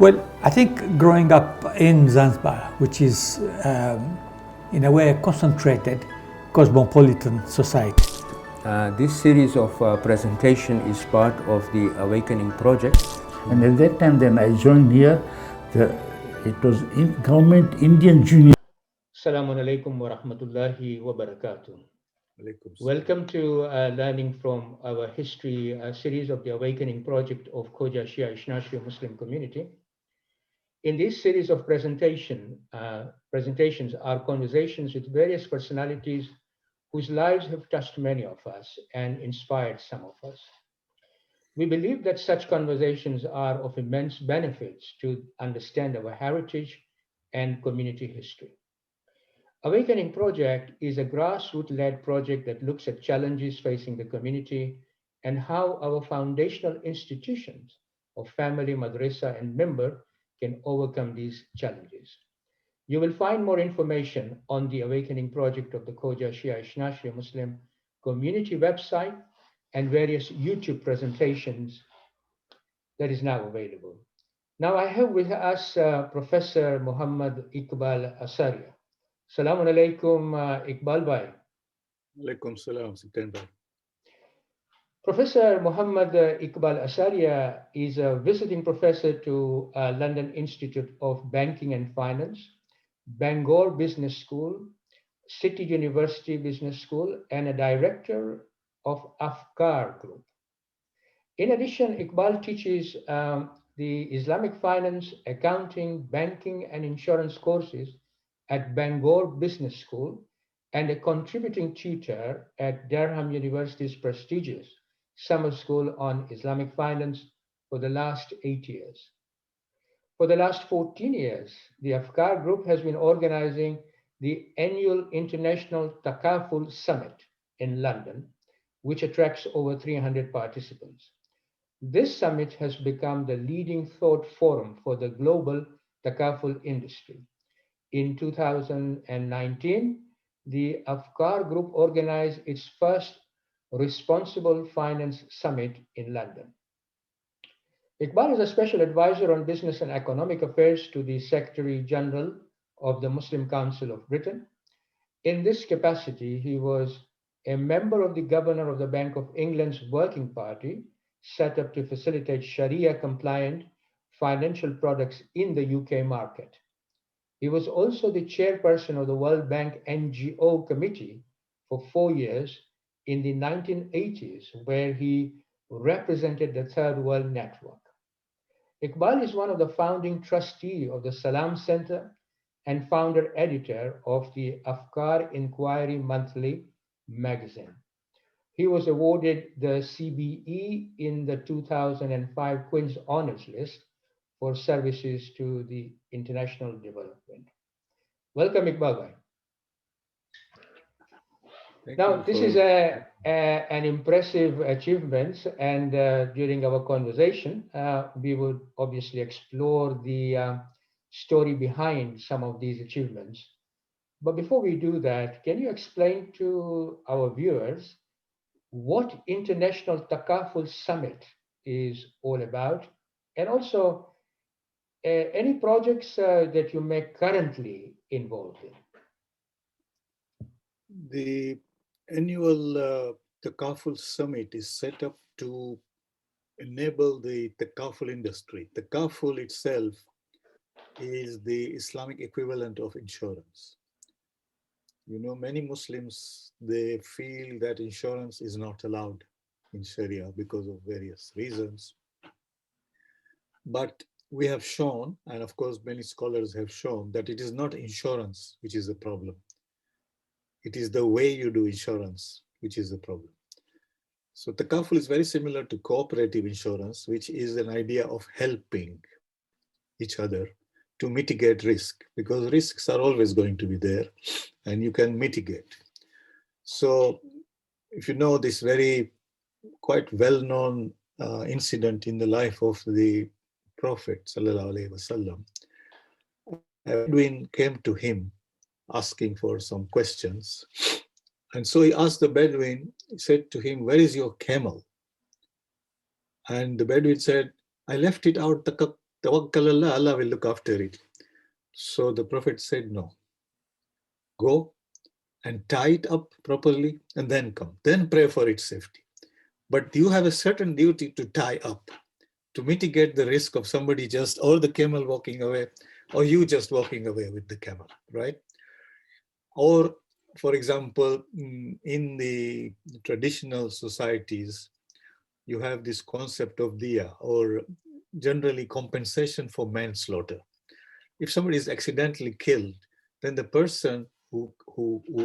Well, I think growing up in Zanzibar, which is in a way a concentrated cosmopolitan society. This series of presentation is part of the Awakening project. And at that time, then I joined here. It was government Indian Junior. Assalamu alaikum wa rahmatullahi wa barakatuh. Welcome to Learning from our History series of the Awakening project of Khoja Shi'a Ishnashri Muslim community. In this series of presentations are conversations with various personalities whose lives have touched many of us and inspired some of us. We believe that such conversations are of immense benefits to understand our heritage and community history. Awakening Project is a grassroots-led project that looks at challenges facing the community and how our foundational institutions of family, madrasa, and member can overcome these challenges. You will find more information on the Awakening Project of the Khoja Shi'a Ishnashri Muslim community website and various YouTube presentations that is now available. Now I have with us Professor Mohammed Iqbal Asaria. Assalamu alaikum, Iqbal Bhai. Alaikum salam, September. Professor Mohammed Iqbal Asaria is a visiting professor to London Institute of Banking and Finance, Bangor Business School, City University Business School, and a director of Afkar Group. In addition, Iqbal teaches the Islamic Finance, Accounting, Banking, and Insurance courses at Bangor Business School and a contributing tutor at Durham University's prestigious Summer School on Islamic Finance for the last 8 years. For the last 14 years, the Afkar Group has been organizing the annual International Takaful Summit in London, which attracts over 300 participants. This summit has become the leading thought forum for the global Takaful industry. In 2019, the Afkar Group organized its first Responsible Finance Summit in London. Iqbal is a special advisor on business and economic affairs to the Secretary General of the Muslim Council of Britain. In this capacity, he was a member of the Governor of the Bank of England's Working Party, set up to facilitate Sharia-compliant financial products in the UK market. He was also the chairperson of the World Bank NGO Committee for 4 years in the 1980s, where he represented the Third World Network. Iqbal is one of the founding trustees of the Salam Center and founder editor of the Afkar Inquiry Monthly magazine. He was awarded the CBE in the 2005 Queen's Honors List for services to the international development. Welcome, Iqbal Bhai. Now, this is an impressive achievement, and during our conversation, we would obviously explore the story behind some of these achievements. But before we do that, can you explain to our viewers what International Takaful Summit is all about, and also any projects that you may currently involved in? The annual Takaful Summit is set up to enable the Takaful industry. Takaful itself is the Islamic equivalent of insurance. You know, many Muslims, they feel that insurance is not allowed in Sharia because of various reasons. But we have shown, and of course many scholars have shown, that it is not insurance which is the problem. It is the way you do insurance which is the problem. So Takaful is very similar to cooperative insurance, which is an idea of helping each other to mitigate risk, because risks are always going to be there and you can mitigate. So if you know this very quite well-known incident in the life of the Prophet Sallallahu Alaihi Wasallam, a Bedouin came to him asking for some questions. And so he asked the Bedouin, he said to him, "Where is your camel?" And the Bedouin said, "I left it out Tawakkal Allah, Allah will look after it. So the Prophet said, no, go and tie it up properly and then come. Then pray for its safety. But you have a certain duty to tie up to mitigate the risk of somebody just, or the camel walking away, or you just walking away with the camel, right? Or, for example, in the traditional societies, you have this concept of diya, or generally compensation for manslaughter. If somebody is accidentally killed, then the person who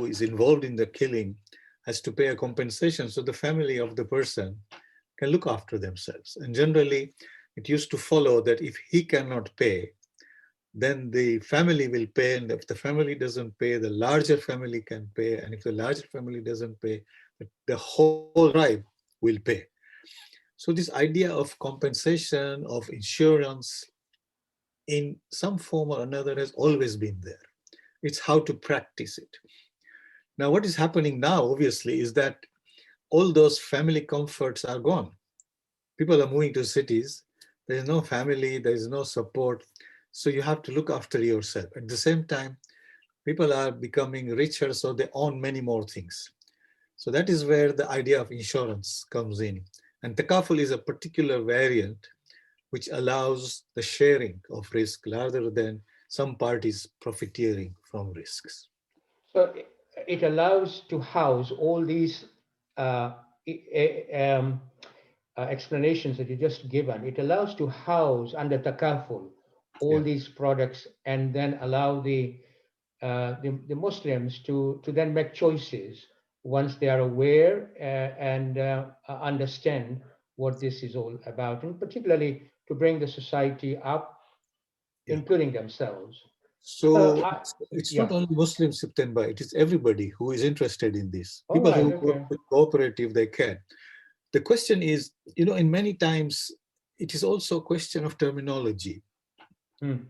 is involved in the killing has to pay a compensation so the family of the person can look after themselves. And generally, it used to follow that if he cannot pay, then the family will pay, and if the family doesn't pay, the larger family can pay, and if the larger family doesn't pay, the whole tribe will pay. So this idea of compensation, of insurance, in some form or another has always been there. It's how to practice it. Now, what is happening now, obviously, is that all those family comforts are gone. People are moving to cities. There is no family, there is no support. So you have to look after yourself. At the same time, people are becoming richer, so they own many more things. So that is where the idea of insurance comes in. And takaful is a particular variant which allows the sharing of risk rather than some parties profiteering from risks. So it allows to house all these uh, explanations that you just given. It allows to house under takaful all Yeah. these products and then allow the Muslims to then make choices once they are aware and understand what this is all about, and particularly to bring the society up, Yeah. including themselves. So I, it's not yeah. only Muslim September, it is everybody who is interested in this. All People right. who work Okay. with cooperative, they can. The question is, in many times, it is also a question of terminology. Hmm.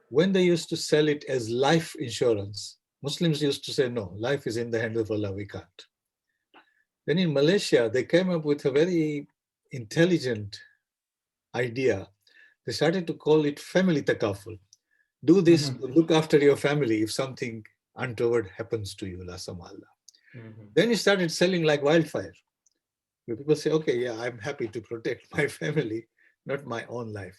When they used to sell it as life insurance, Muslims used to say, no, life is in the hands of Allah, we can't. Then in Malaysia, they came up with a very intelligent idea. They started to call it family takaful. Do this to Mm-hmm. look after your family if something untoward happens to you, la samalla. Mm-hmm. Then it started selling like wildfire. Where people say, okay, yeah, I'm happy to protect my family, not my own life.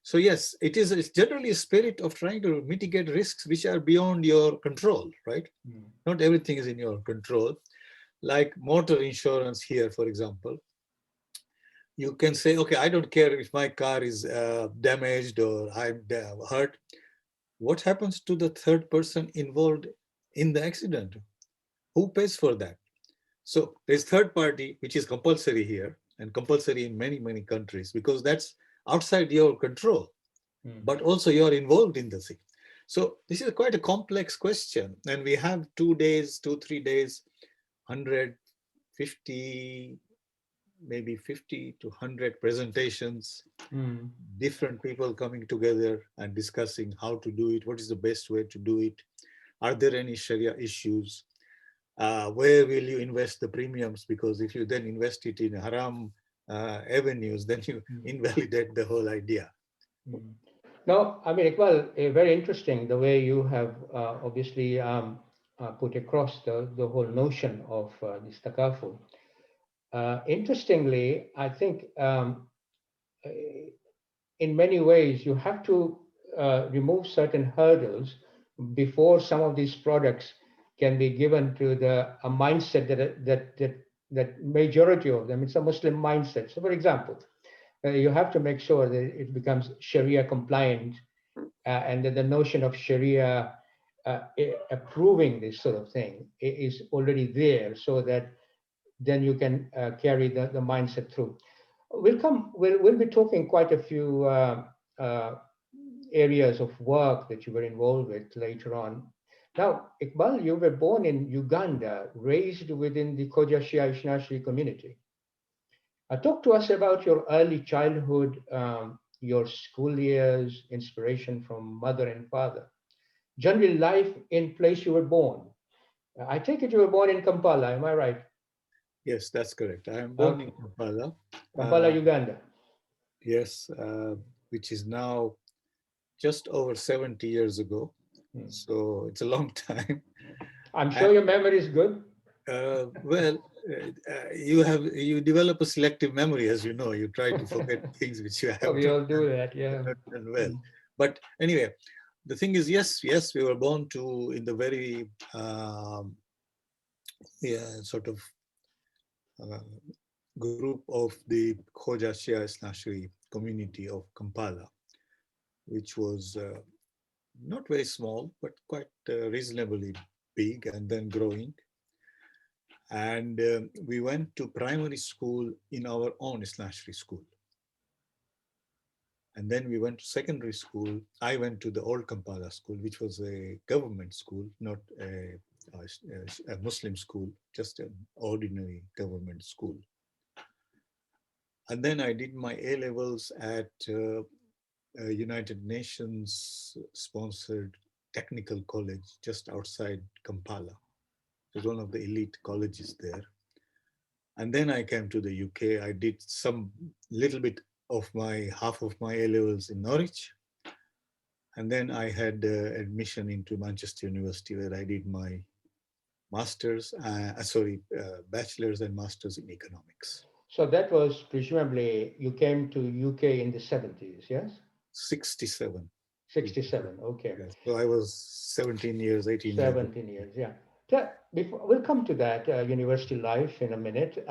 So yes, it's generally a spirit of trying to mitigate risks which are beyond your control, right? Mm-hmm. Not everything is in your control. Like motor insurance here, for example, you can say, okay, I don't care if my car is damaged or I'm hurt. What happens to the third person involved in the accident? Who pays for that? So there's third party, which is compulsory here and compulsory in many, many countries, because that's outside your control, but also you're involved in the thing. So this is quite a complex question. And we have 2 days, 3 days, 150, maybe 50 to 100 presentations, Mm-hmm. different people coming together and discussing how to do it, what is the best way to do it, are there any Sharia issues, where will you invest the premiums, because if you then invest it in haram avenues, then you invalidate the whole idea. Mm-hmm. No, I mean, Iqbal, very interesting the way you have obviously put across the whole notion of this takaful. Interestingly, I think in many ways you have to remove certain hurdles before some of these products can be given to a mindset that majority of them, it's a Muslim mindset. So, for example, you have to make sure that it becomes Sharia compliant, and that the notion of Sharia approving this sort of thing is already there, so that then you can carry the mindset through. We'll be talking quite a few uh, areas of work that you were involved with later on. Now, Iqbal, you were born in Uganda, raised within the Koja Shia Ishnashri community. Talk to us about your early childhood, your school years, inspiration from mother and father. General life in place you were born. I take it you were born in Kampala, am I right? Yes, that's correct. I am born in Okay. Kampala. Kampala, Uh, Uganda. yes, which is now just over 70 years ago. So it's a long time. I'm sure your memory is good. Well, you develop a selective memory, as you know. You try to forget things which you Oh, have we all do that, yeah. not done well. But anyway, the thing is, yes, we were born to in the very sort of uh, group of the Khoja Shia Isnashri community of Kampala, which was not very small, but quite reasonably big and then growing. And we went to primary school in our own Isnashri school. And then we went to secondary school. I went to the old Kampala school, which was a government school, not a Muslim school, just an ordinary government school. And then I did my A-levels at a United Nations sponsored technical college just outside Kampala. It was one of the elite colleges there. And then I came to the UK. I did some little bit of half of my A-levels in Norwich. And then I had admission into Manchester University, where I did my master's, bachelor's and master's in economics. So that was presumably, you came to UK in the 70s, yes? 67. 67, okay. Yes. So I was 17 years, 18 years. 17 years, yeah. We'll come to that university life in a minute.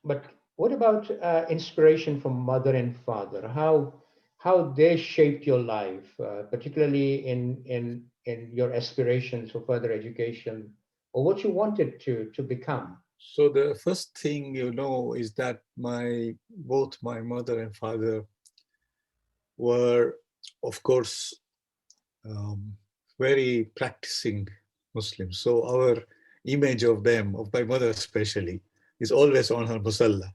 But what about inspiration from mother and father? How they shaped your life, particularly in your aspirations for further education, or what you wanted to become? So the first thing you know is that both my mother and father were, of course, very practicing Muslims. So our image of them, of my mother especially, is always on her musalla.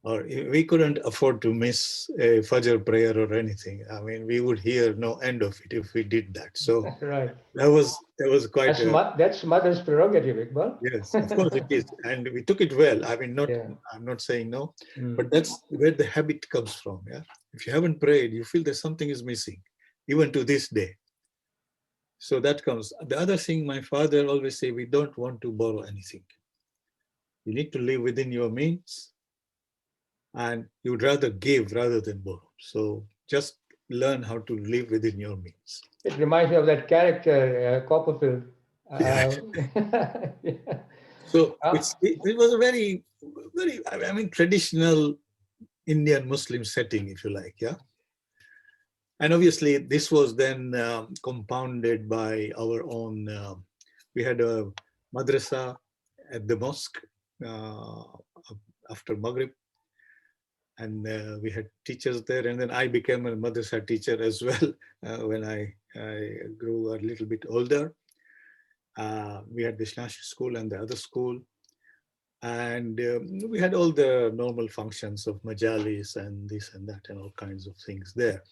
Or we couldn't afford to miss a Fajr prayer or anything. I mean, we would hear no end of it if we did that. So Right. that was quite That's mother's prerogative, Iqbal. yes, of course it is. And we took it well. I mean, Yeah. I'm not saying no, but that's where the habit comes from. Yeah. If you haven't prayed, you feel that something is missing, even to this day. So that comes. The other thing, my father always say, we don't want to borrow anything. You need to live within your means, and you would rather give rather than borrow. So just learn how to live within your means. It reminds me of that character, Copperfield. Yeah. Yeah. So it was a very, I mean, traditional Indian Muslim setting, if you like, yeah. And obviously, this was then compounded by our own. We had a madrasa at the mosque after Maghrib, and we had teachers there. And then I became a madrasa teacher as well when I grew a little bit older. We had the Shnashi school and the other school. And we had all the normal functions of majalis and this and that and all kinds of things there.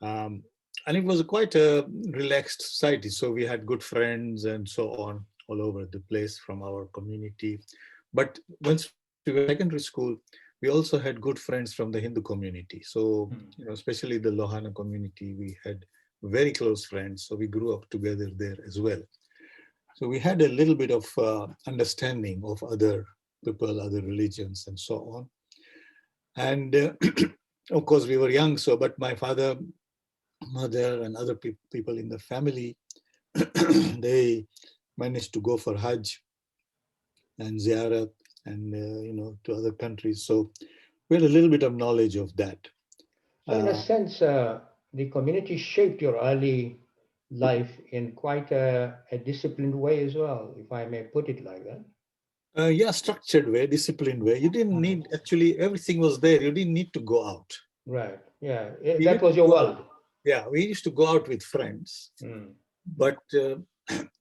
And it was quite a relaxed society. So we had good friends and so on all over the place from our community. But once we were in secondary school, we also had good friends from the Hindu community. So, especially the Lohana community, we had very close friends. So we grew up together there as well. So we had a little bit of understanding of other people, other religions, and so on. And of course, we were young. So, but my father, mother, and other people in the family, they managed to go for Hajj and Ziyarat and to other countries. So we had a little bit of knowledge of that. So in a sense, the community shaped your early life in quite a disciplined way as well, if I may put it like that. Yeah, structured way, disciplined way. You didn't need, actually, everything was there. You didn't need to go out. Right, yeah, that was your world. Yeah, we used to go out with friends, but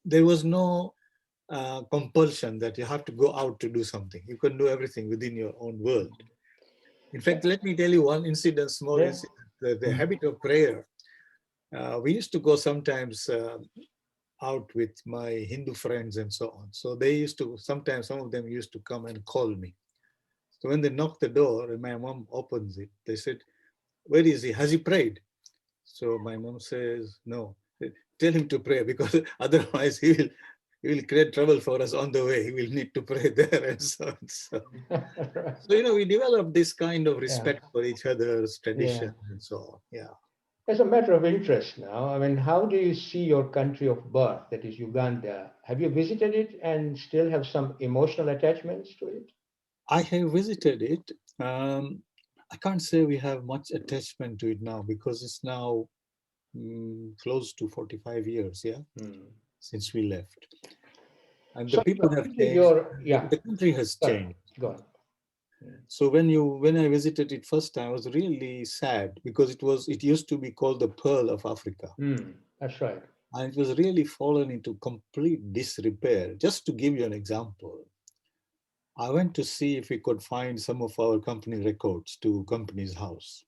there was no compulsion that you have to go out to do something. You can do everything within your own world. In fact, let me tell you one incident, small incident, the habit of prayer. We used to go sometimes out with my Hindu friends and so on. So they used to, sometimes some of them used to come and call me. So when they knocked the door and my mom opens it, they said, where is he? Has he prayed? So my mom says, no. Tell him to pray, because otherwise he will create trouble for us on the way. He will need to pray there and so on. So, we develop this kind of respect for each other's tradition and so on. Yeah. As a matter of interest now, I mean, how do you see your country of birth, that is Uganda? Have you visited it and still have some emotional attachments to it? I have visited it. I can't say we have much attachment to it now, because it's now close to 45 years, since we left. And the people have changed. The country has changed. Go on. So when I visited it first time, I was really sad, because it used to be called the Pearl of Africa. That's right. And it was really fallen into complete disrepair. Just to give you an example, I went to see if we could find some of our company records to company's house.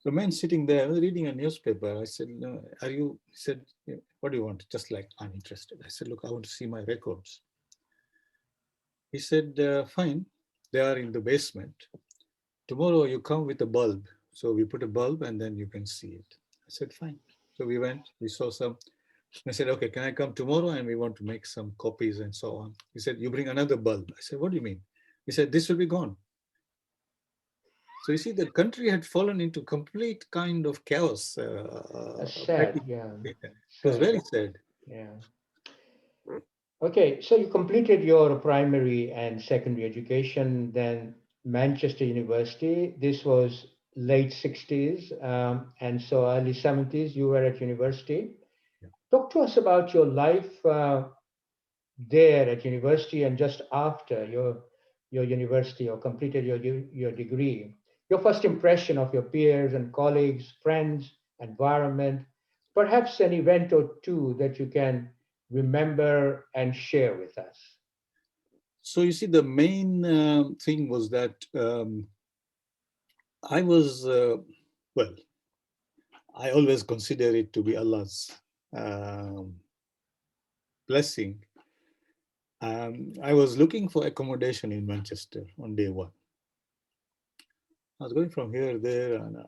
The man sitting there, I was reading a newspaper. I said, no, he said, what do you want? Just like, I'm interested. I said, look, I want to see my records. He said, fine, they are in the basement. Tomorrow you come with a bulb. So we put a bulb and then you can see it. I said, fine. So we went, we saw some. I said, okay, can I come tomorrow? And we want to make some copies and so on. He said, you bring another bulb. I said, what do you mean? He said, this will be gone. So you see, the country had fallen into complete kind of chaos. That's sad, It was very sad. Yeah. Okay, so you completed your primary and secondary education, then Manchester University. This was late 60s, and so early 70s you were at university. Talk to us about your life there at university and just after your university or completed your degree. Your first impression of your peers and colleagues, friends, environment, perhaps an event or two that you can remember and share with us. So you see, the main thing was that I was, I always consider it to be Allah's blessing. I was looking for accommodation in Manchester on day one. I was going from here, there, and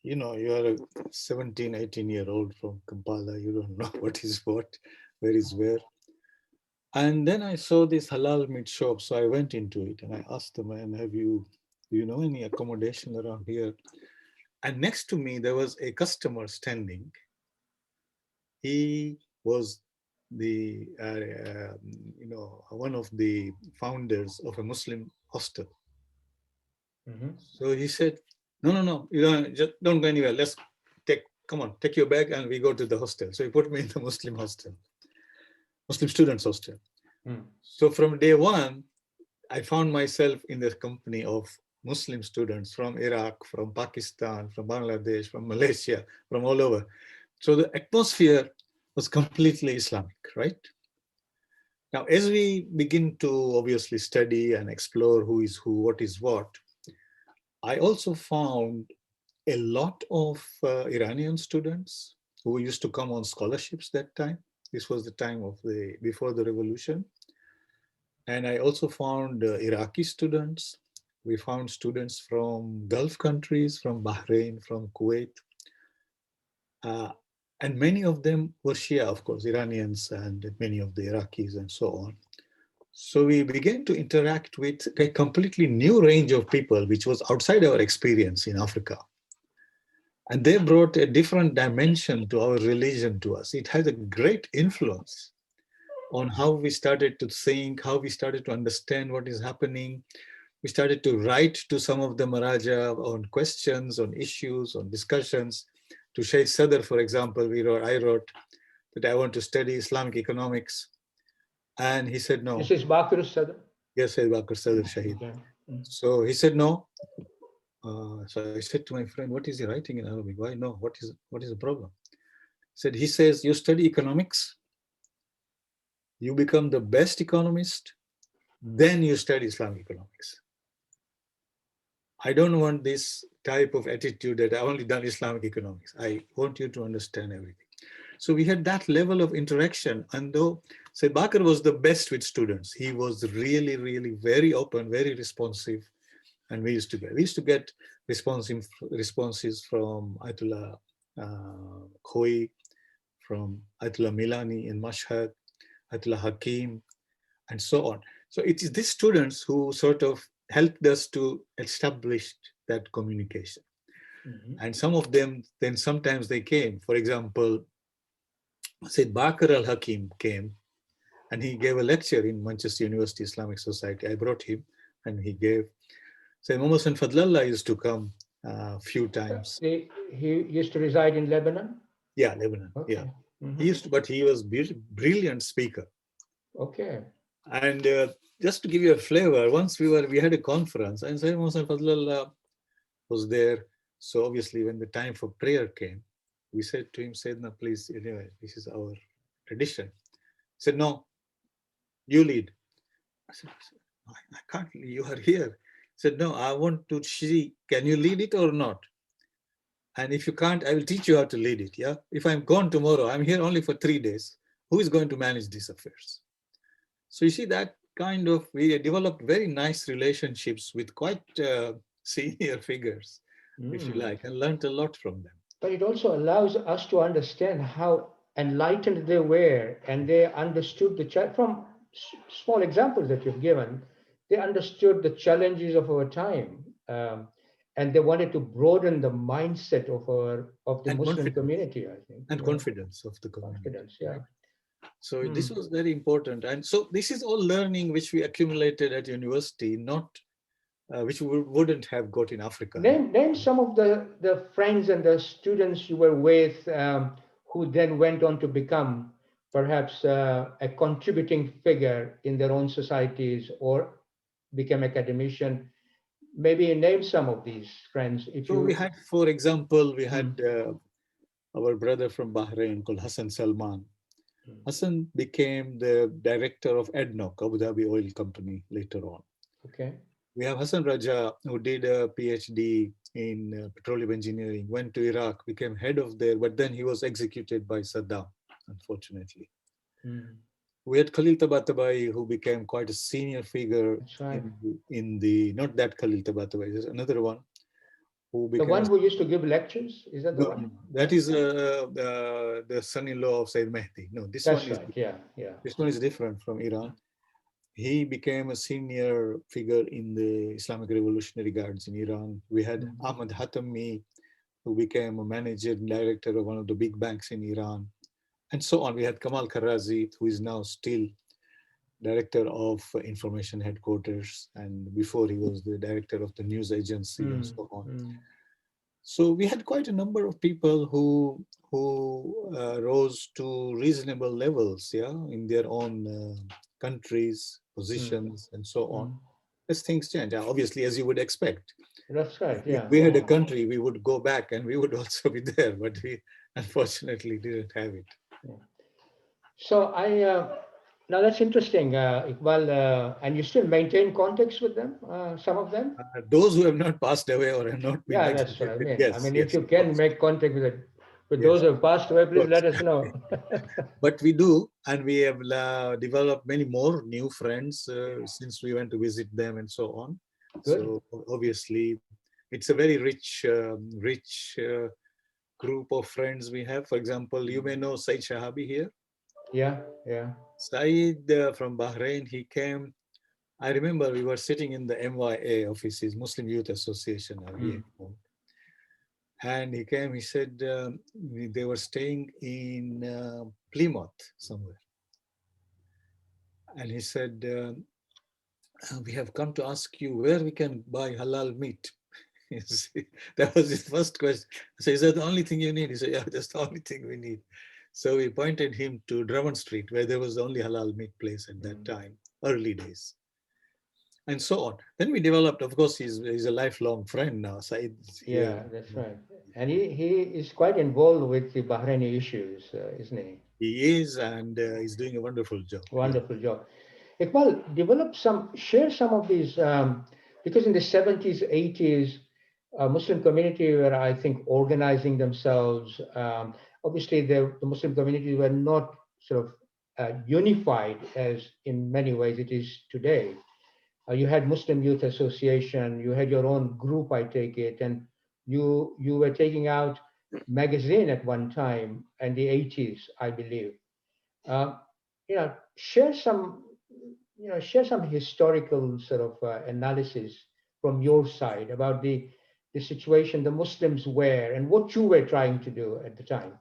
you are a 17, 18-year-old from Kampala. You don't know what is what, where is where. And then I saw this halal meat shop. So I went into it and I asked the man, do you know any accommodation around here? And next to me, there was a customer standing. He was the, one of the founders of a Muslim hostel. So he said, no, you don't go anywhere. Come on, take your bag and we go to the hostel. So he put me in the Muslim hostel, Muslim students hostel. So from day one, I found myself in the company of Muslim students from Iraq, from Pakistan, from Bangladesh, from Malaysia, from all over. So the atmosphere was completely Islamic, right? Now, as we begin to obviously study and explore who is who, what is what, I also found a lot of Iranian students who used to come on scholarships that time. This was the time of before the revolution. And I also found Iraqi students. We found students from Gulf countries, from Bahrain, from Kuwait. And many of them were Shia, of course, Iranians and many of the Iraqis and so on. So we began to interact with a completely new range of people, which was outside our experience in Africa. And they brought a different dimension to our religion to us. It has a great influence on how we started to think, how we started to understand what is happening. We started to write to some of the Maharaja on questions, on issues, on discussions. To Sheikh Sadr, for example, I wrote that I want to study Islamic economics. And he said no. This is Bakr Sadr? Yes, Bakr Sadr Shahid. Okay. So he said no. So I said to my friend, what is he writing in Arabic? Why no? What is the problem? He says, you study economics, you become the best economist, then you study Islamic economics. I don't want this type of attitude that I only done Islamic economics. I want you to understand everything. So we had that level of interaction. And though Sayyid Bakr was the best with students, he was really, really very open, very responsive. And we used to get responses from Ayatollah Khoi, from Ayatollah Milani in Mashhad, Ayatollah Hakim, and so on. So it is these students who sort of helped us to establish that communication. And some of them, then sometimes they came. For example, Said Bakr al-Hakim came and he gave a lecture in Manchester University Islamic Society. I brought him and he gave. Said Muhammad Fadlallah used to come a few times. He used to reside in Lebanon? Yeah, Lebanon. Okay. Yeah. He used to, but he was brilliant speaker. Okay. And just to give you a flavor, once we had a conference and Sayyid Muhammad Fadlallah was there. So obviously when the time for prayer came, we said to him, Sayyidina, please, anyway, this is our tradition. He said, no, you lead. I said, I can't, you are here. He said, no, I want to see, can you lead it or not? And if you can't, I will teach you how to lead it, yeah? If I'm gone tomorrow, I'm here only for 3 days. Who is going to manage these affairs? So you see that kind of, we developed very nice relationships with quite senior figures, if you like, and learned a lot from them. But it also allows us to understand how enlightened they were, and they understood from small examples that you've given, they understood the challenges of our time, and they wanted to broaden the mindset of the Muslim community, I think. And confidence of the community. Confidence, yeah. So this was very important. And so this is all learning which we accumulated at university, not which we wouldn't have got in Africa. Name some of the friends and the students you were with who then went on to become perhaps a contributing figure in their own societies or become academician. Maybe name some of these friends. We had, for example, we had our brother from Bahrain called Hassan Salman. Hassan became the director of ADNOC, Abu Dhabi Oil Company, later on. Okay. We have Hassan Raja, who did a PhD in petroleum engineering, went to Iraq, became head of there, but then he was executed by Saddam, unfortunately. We had Khalil Tabatabai, who became quite a senior figure in the, not that Khalil Tabatabai, there's another one. Who became the one who used to give lectures? Is that the one? That is the son-in-law of Sayyid Mahdi. No, this That's one is, right. Yeah. This one is different from Iran. He became a senior figure in the Islamic Revolutionary Guards in Iran. We had Ahmad Hatami, who became a manager and director of one of the big banks in Iran, and so on. We had Kamal Karazi, who is now still director of information headquarters, and before he was the director of the news agency and so on. So we had quite a number of people who rose to reasonable levels, in their own countries, positions, and so on. As things change, obviously, as you would expect. That's right. Yeah. If we had a country, we would go back and we would also be there, but we unfortunately didn't have it. So now that's interesting, Iqbal, and you still maintain contacts with them, some of them? Those who have not passed away or have not been that's what I mean. Yes, I mean, if you can make contact with those who have passed away, please let us know. But we do, and we have developed many more new friends since we went to visit them and so on. Good. So obviously, it's a very rich group of friends we have. For example, you may know Said Shahabi here. Yeah. Said from Bahrain, he came. I remember we were sitting in the MYA offices, Muslim Youth Association, and he came. He said they were staying in Plymouth somewhere, and he said, "We have come to ask you where we can buy halal meat." That was his first question. I said, "Is that the only thing you need?" He said, "Yeah, that's the only thing we need." So we pointed him to Drummond Street, where there was the only halal meat place at that time, early days, and so on. Then we developed, of course, he's a lifelong friend now. Said, that's right. And he is quite involved with the Bahraini issues, isn't he? He is, and he's doing a wonderful job. Wonderful job. Iqbal, share some of these, because in the 70s, 80s, Muslim community were, I think, organizing themselves. Obviously, the Muslim communities were not sort of unified as in many ways it is today. You had Muslim Youth Association, you had your own group, I take it, and you were taking out magazine at one time in the 80s, I believe. Uh, share some, share some historical sort of analysis from your side about the situation the Muslims were and what you were trying to do at the time.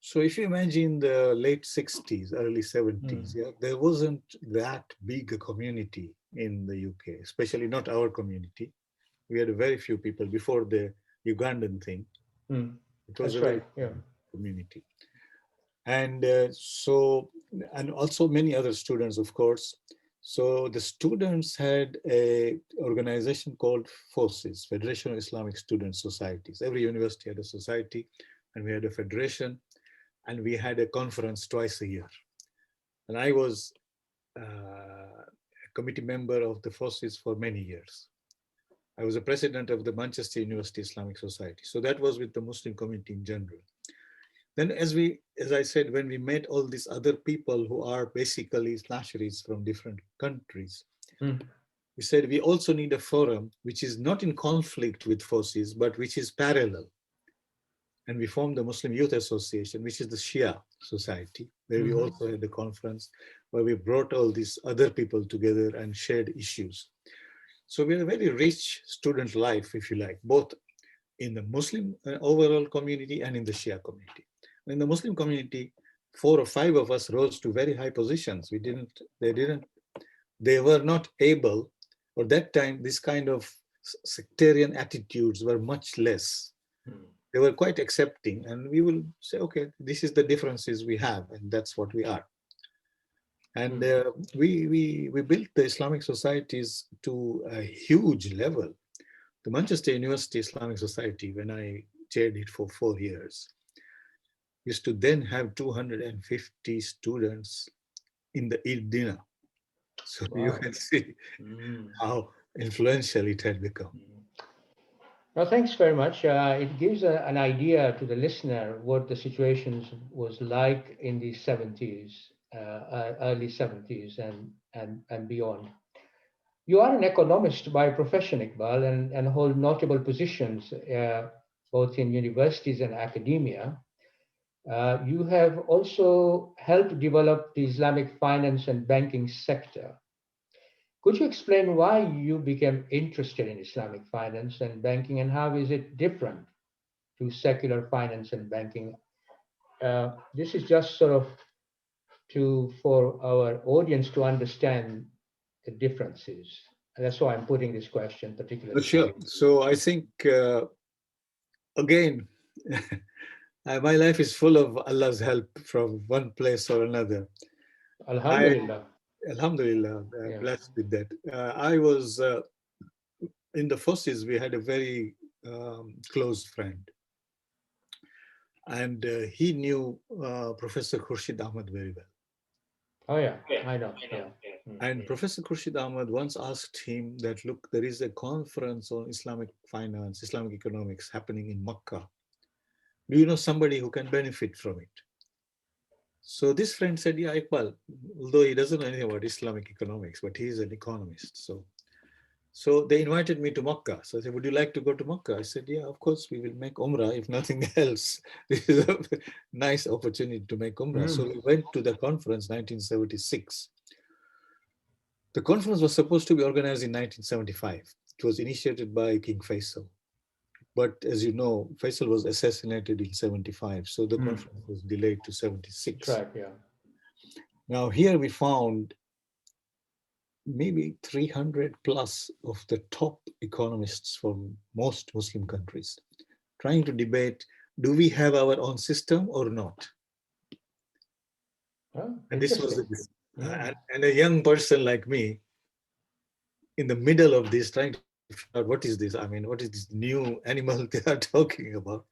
So if you imagine the late 60s, early 70s, yeah, there wasn't that big a community in the UK, especially not our community. We had very few people before the Ugandan thing. It was That's a very right. Yeah. community. And and also many other students, of course. So the students had a organization called FOSIS, Federation of Islamic Student Societies. Every university had a society, and we had a federation, and we had a conference twice a year. And I was a committee member of the FOSIS for many years. I was a president of the Manchester University Islamic Society. So that was with the Muslim community in general. Then as I said, when we met all these other people who are basically slasheries from different countries, we said we also need a forum which is not in conflict with FOSIS, but which is parallel. And we formed the Muslim Youth Association, which is the Shia society, where we also had a conference where we brought all these other people together and shared issues. So we had a very rich student life, if you like, both in the Muslim overall community and in the Shia community. In the Muslim community, 4 or 5 of us rose to very high positions. They were not able, or that time, this kind of sectarian attitudes were much less. They were quite accepting, and we will say, okay, this is the differences we have, and that's what we are. And we built the Islamic societies to a huge level. The Manchester University Islamic Society, when I chaired it for 4 years, used to then have 250 students in the Eid dinner. So you can see how influential it had become. Well, thanks very much. It gives an idea to the listener what the situation was like in the 70s, early 70s and beyond. You are an economist by profession, Iqbal, and hold notable positions both in universities and academia. You have also helped develop the Islamic finance and banking sector. Could you explain why you became interested in Islamic finance and banking, and how is it different to secular finance and banking? This is just sort of for our audience to understand the differences. And that's why I'm putting this question particularly. Sure. So I think, again, my life is full of Allah's help from one place or another. Alhamdulillah. Alhamdulillah, blessed with that. I was in the FOSIS, we had a very close friend. And he knew Professor Khurshid Ahmad very well. Oh, yeah, I know. Yeah. And Professor Khurshid Ahmad once asked him that, look, there is a conference on Islamic finance, Islamic economics happening in Makkah. Do you know somebody who can benefit from it? So this friend said, yeah, Iqbal, although he doesn't know anything about Islamic economics, but he's an economist. So they invited me to Makkah. So I said, would you like to go to Makkah? I said, yeah, of course, we will make Umrah, if nothing else. This is a nice opportunity to make Umrah. So we went to the conference 1976. The conference was supposed to be organized in 1975. It was initiated by King Faisal. But as you know, Faisal was assassinated in 75. So the conference was delayed to 76. Right, yeah. Now here we found maybe 300 plus of the top economists from most Muslim countries trying to debate, do we have our own system or not? Oh, and this was and a young person like me in the middle of this trying to figure out what is this? I mean, what is this new animal they are talking about?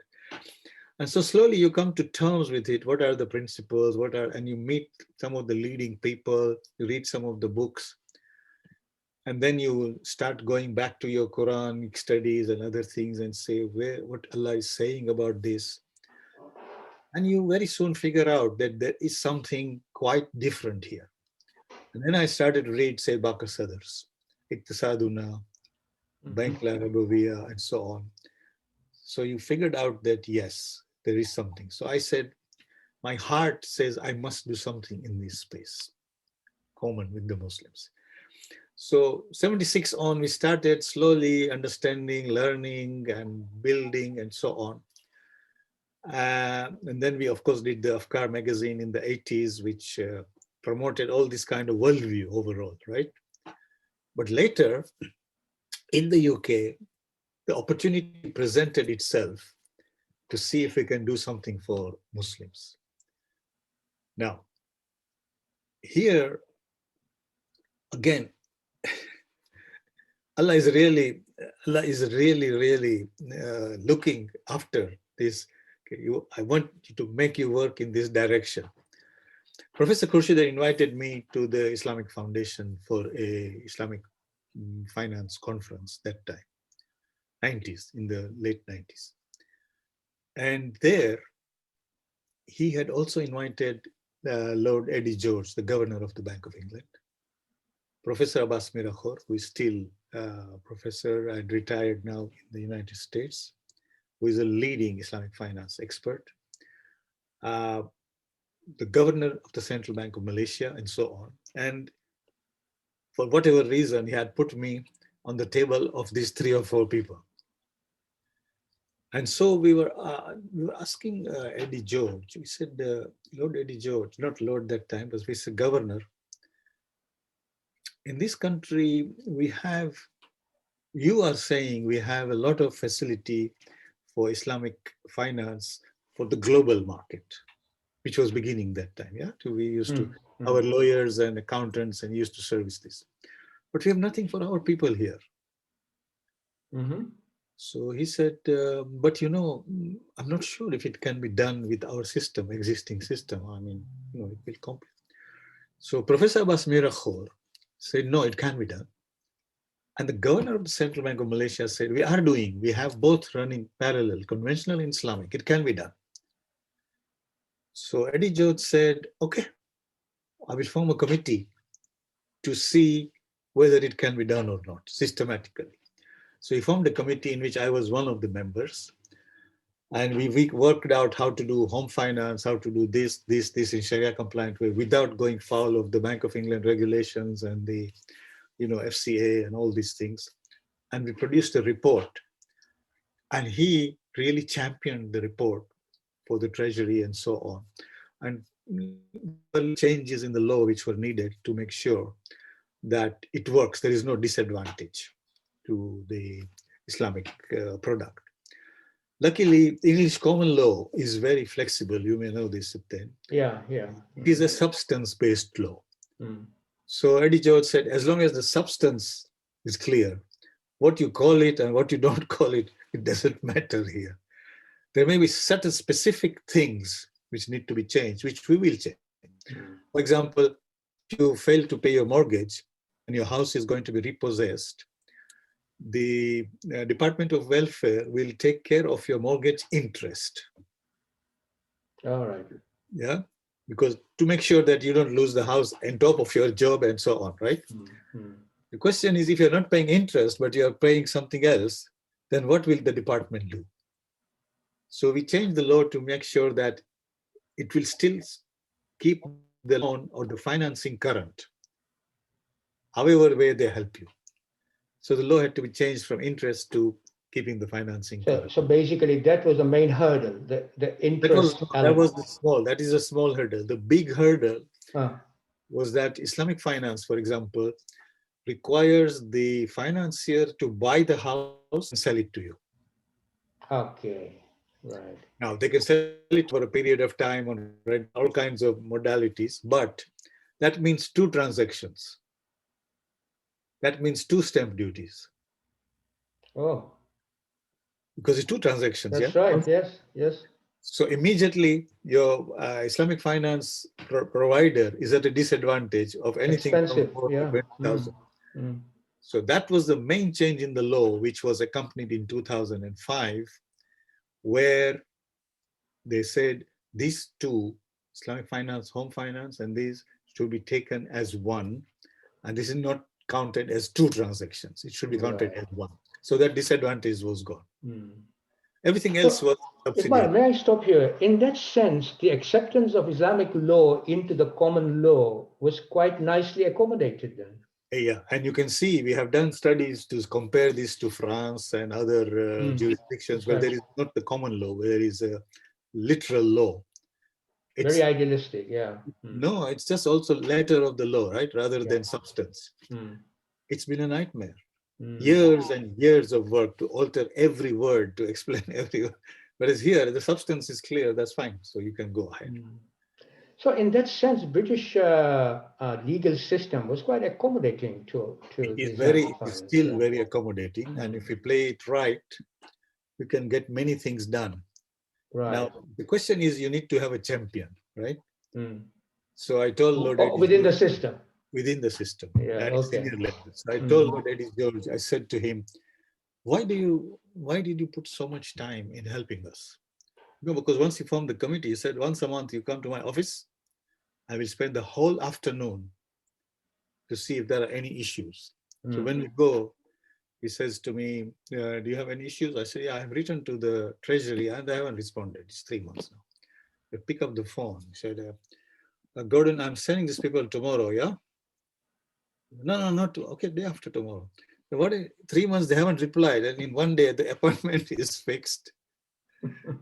And so slowly you come to terms with it. What are the principles? And you meet some of the leading people, you read some of the books. And then you start going back to your Quranic studies and other things and say, what Allah is saying about this. And you very soon figure out that there is something quite different here. And then I started to read, say, Bakr Sadr's. Iktisaduna, Bank La Rabawiyya, and so on. So you figured out that yes, there is something. So I said, my heart says I must do something in this space, common with the Muslims. So 76 on, we started slowly understanding, learning, and building, and so on. And then we, of course, did the Afkar magazine in the 80s, which promoted all this kind of worldview overall, right? But later, in the UK, the opportunity presented itself to see if we can do something for Muslims. Now, here, again, Allah is really, really looking after this. Okay, I want to make you work in this direction. Professor Khurshid invited me to the Islamic Foundation for a Islamic finance conference that time, 90s, in the late 90s. And there, he had also invited Lord Eddie George, the governor of the Bank of England, Professor Abbas Mirakhor, who is still professor and retired now in the United States, who is a leading Islamic finance expert, the governor of the Central Bank of Malaysia, and so on. And for whatever reason, he had put me on the table of these 3 or 4 people. And so we were asking Eddie George. We said, Lord Eddie George, not Lord that time, but we said governor. In this country, we have, you are saying we have a lot of facility for Islamic finance for the global market, which was beginning that time. Yeah, we used to, our lawyers and accountants and used to service this. But we have nothing for our people here. So he said, but you know, I'm not sure if it can be done with our system, existing system. I mean, you know, it will complicate. So Professor Abbas Mirakhor said, no, it can be done. And the governor of the Central Bank of Malaysia said, we have both running parallel, conventional and Islamic, it can be done. So Eddie George said, okay, I will form a committee to see whether it can be done or not, systematically. So he formed a committee in which I was one of the members. And we worked out how to do home finance, how to do this in Sharia compliant way without going foul of the Bank of England regulations and the, you know, FCA and all these things. And we produced a report. And he really championed the report for the Treasury and so on. And changes in the law which were needed to make sure that it works. There is no disadvantage to the Islamic product. Luckily, English common law is very flexible. You may know this, Sipten. Yeah. It is a substance-based law. So Eddie George said, as long as the substance is clear, what you call it and what you don't call it, it doesn't matter here. There may be certain specific things which need to be changed, which we will change. For example, if you fail to pay your mortgage and your house is going to be repossessed, the Department of Welfare will take care of your mortgage interest. All right. Yeah, because to make sure that you don't lose the house on top of your job and so on, right? The question is, if you're not paying interest, but you're paying something else, then what will the department do? So we changed the law to make sure that it will still keep the loan or the financing current, however way they help you. So the law had to be changed from interest to keeping the financing current. So basically that was the main hurdle, the interest that is a small hurdle. The big hurdle was that Islamic finance, for example, requires the financier to buy the house and sell it to you. Okay, right. Now they can sell it for a period of time on all kinds of modalities, but that means 2 transactions. That means 2 stamp duties. Oh, because it's 2 transactions. That's right. Yes. So immediately your Islamic finance provider is at a disadvantage of anything Expensive. from Yeah. 20,000. So that was the main change in the law, which was accompanied in 2005, where they said these 2, Islamic finance, home finance, and these should be taken as one. And this is not counted as two transactions. It should be counted Right. as one. So that disadvantage was gone. Hmm. Everything else So, was Iqbal, subsidiary. may I stop here? In that sense, the acceptance of Islamic law into the common law was quite nicely accommodated then. Yeah, and you can see we have done studies to compare this to France and other jurisdictions where Right. there is not the common law, where there is a literal law. It's Very idealistic, yeah. no, it's just also letter of the law, right? Rather Yeah. than substance. Hmm. It's been a nightmare. Hmm. Years and years of work to alter every word, to explain every word. Whereas here, the substance is clear, that's fine. So you can go ahead. Hmm. So in that sense, British legal system was quite accommodating to It the is Islamic finance. still very accommodating. And if you play it right, you can get many things done. Right. Now, the question is you need to have a champion, right? Hmm. So I told Lord Oh, Eddie within the George, system. within the system, Yeah, at okay. senior level. So I told Lord Eddie George, I said to him, why did you put so much time in helping us? No, because once you form the committee, he said, once a month you come to my office, I will spend the whole afternoon to see if there are any issues. So when we go, he says to me, do you have any issues? I say, yeah, I have written to the treasury and they haven't responded. It's 3 months now. I pick up the phone. He said, Gordon, I'm sending these people tomorrow, yeah? No, not to, okay, day after tomorrow. So 3 months they haven't replied, and in one day the appointment is fixed.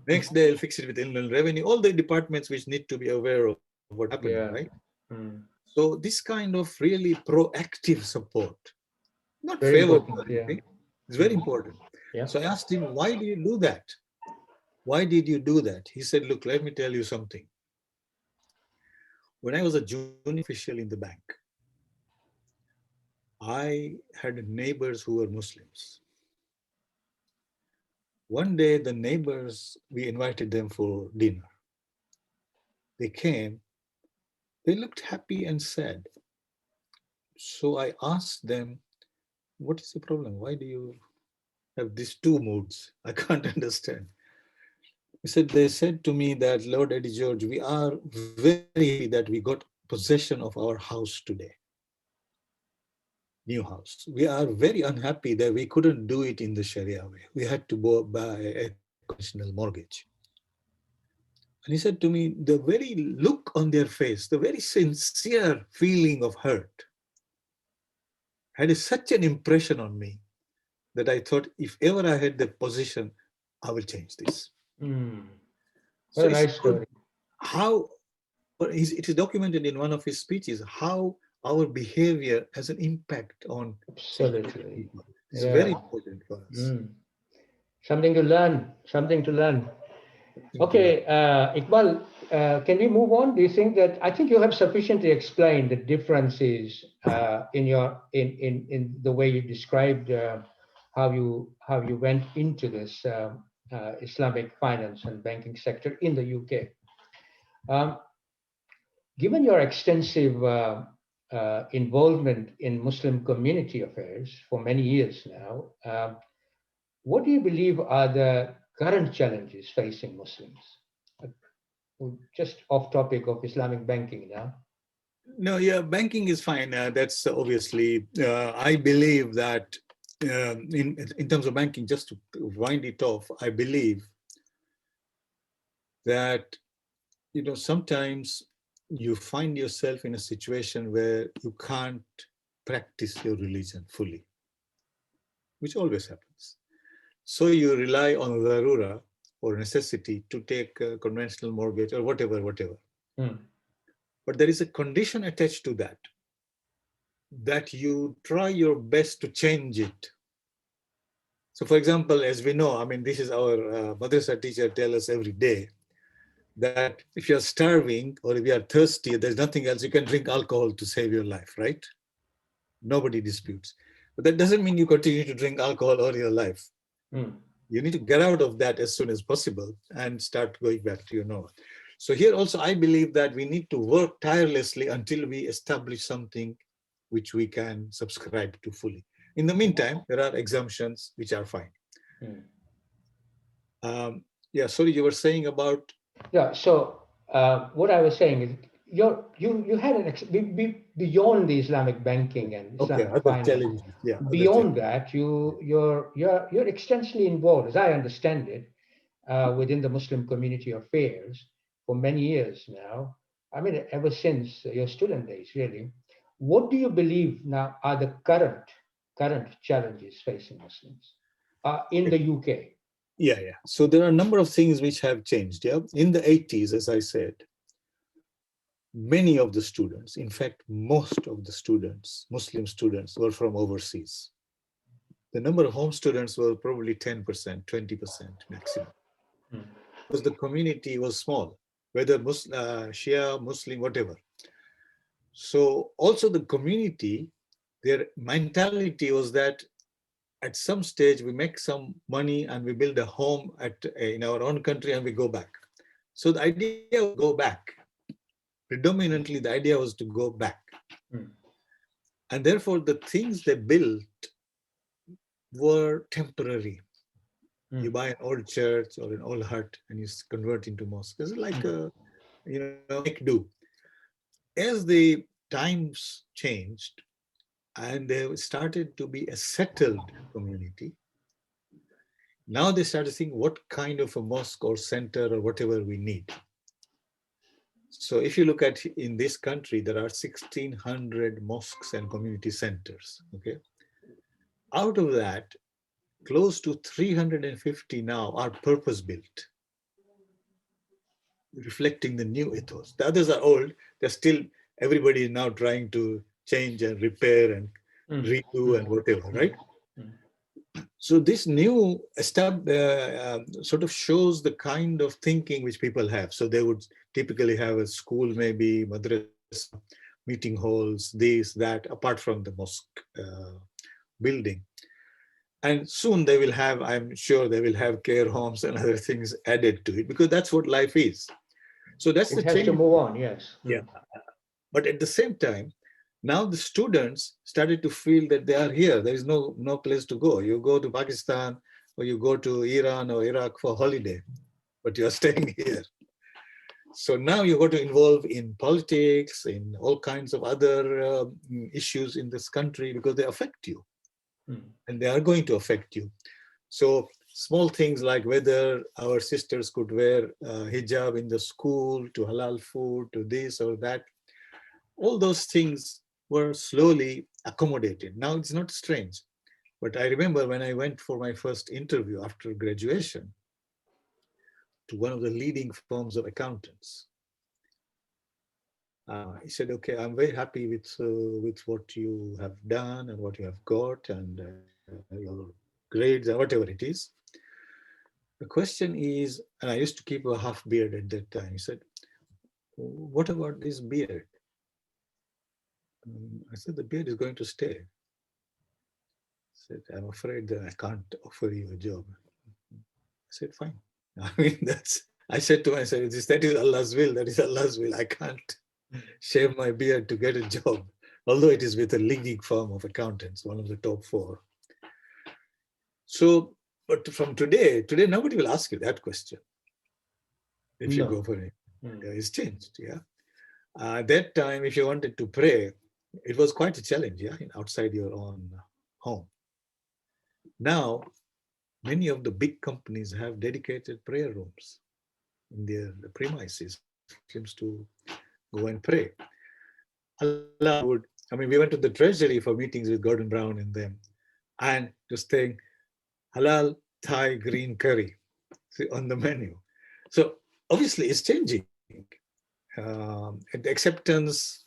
Next day I'll fix it with inland revenue, all the departments which need to be aware of what's happening, right? So this kind of really proactive support, not Very favor, important, yeah. it's very important. Yeah. So I asked him, why do you do that? Why did you do that? He said, look, let me tell you something. When I was a junior official in the bank, I had neighbors who were Muslims. One day, the neighbors, we invited them for dinner. They came, they looked happy and sad. So I asked them, what is the problem? Why do you have these two moods? I can't understand. They said to me that, Lord Eddie George, we are very happy that we got possession of our house today. New house. We are very unhappy that we couldn't do it in the Sharia way. We had to buy a conventional mortgage. And he said to me, the very look on their face, the very sincere feeling of hurt had such an impression on me that I thought if ever I had the position, I will change this. What a nice story. How it is documented in one of his speeches, how our behavior has an impact on Absolutely. people. It's very important for us. Something to learn. Something to learn. Okay, Iqbal, can we move on? Do you think that I think you have sufficiently explained the differences in the way you described how you went into this Islamic finance and banking sector in the UK. Given your extensive involvement in Muslim community affairs for many years now, what do you believe are the current challenges facing Muslims? Just off topic of Islamic banking now. No, yeah, banking is fine. That's obviously, I believe that in terms of banking, just to wind it off, I believe that, sometimes you find yourself in a situation where you can't practice your religion fully, which always happens. So you rely on darura or necessity to take a conventional mortgage or whatever. But there is a condition attached to that you try your best to change it. So for example, as we know, this is our madrasa teacher tell us every day, that if you're starving or if you are thirsty, there's nothing else, you can drink alcohol to save your life, right? Nobody disputes. But that doesn't mean you continue to drink alcohol all your life. You need to get out of that as soon as possible and start going back to your normal. So here also, I believe that we need to work tirelessly until we establish something which we can subscribe to fully. In the meantime, there are exemptions which are fine. Sorry, you were saying about... Yeah, so what I was saying is, you had beyond the Islamic banking and Okay, Islamic other finance. challenges. Yeah, other Beyond challenges. that, you're extensively involved, as I understand it, within the Muslim community affairs for many years now. I mean, ever since your student days, really. What do you believe now are the current challenges facing Muslims in the UK? Yeah, yeah. So there are a number of things which have changed. Yeah, in the 80s, as I said, many of the students, in fact, most of the students, Muslim students, were from overseas. The number of home students were probably 10%, 20% maximum, because the community was small, whether Shia, Muslim, whatever. So also the community, their mentality was that at some stage we make some money and we build a home in our own country and we go back. So the idea was go back. Predominantly, the idea was to go back. And therefore, the things they built were temporary. You buy an old church or an old hut and you convert into mosque. It's like a, make do. As the times changed and they started to be a settled community, now they started thinking what kind of a mosque or center or whatever we need. So if you look at in this country, there are 1,600 mosques and community centers. Okay, out of that, close to 350 now are purpose-built, reflecting the new ethos. The others are old. They're still, everybody is now trying to change and repair and redo and whatever, right? So this new sort of shows the kind of thinking which people have. So they would typically have a school, maybe madrasa, meeting halls, this, that, apart from the mosque building. And soon they will have, I'm sure they will have care homes and other things added to it, because that's what life is. So that's the It has change. to move on, yes. Yeah. But at the same time, now the students started to feel that they are here. There is no place to go. You go to Pakistan or you go to Iran or Iraq for holiday, but you are staying here. So now you got to involve in politics, in all kinds of other issues in this country, because they affect you. And they are going to affect you. So small things like whether our sisters could wear hijab in the school, to halal food, to this or that, all those things were slowly accommodated. Now it's not strange. But I remember when I went for my first interview after graduation to one of the leading firms of accountants, he said, okay, I'm very happy with what you have done and what you have got and your grades and whatever it is. The question is, and I used to keep a half beard at that time. He said, what about this beard? I said, the beard is going to stay. He said, I'm afraid that I can't offer you a job. I said, fine. I mean, I said to myself, that is Allah's will, that is Allah's will. I can't shave my beard to get a job, although it is with a leading firm of accountants, one of the top 4. So, but from today nobody will ask you that question if you go for it. It's changed, yeah. At that time, if you wanted to pray, it was quite a challenge, yeah, outside your own home. Now, many of the big companies have dedicated prayer rooms in their premises for Muslims to go and pray. Allah would, we went to the treasury for meetings with Gordon Brown and them, and just saying, halal Thai green curry on the menu. So obviously it's changing. The acceptance,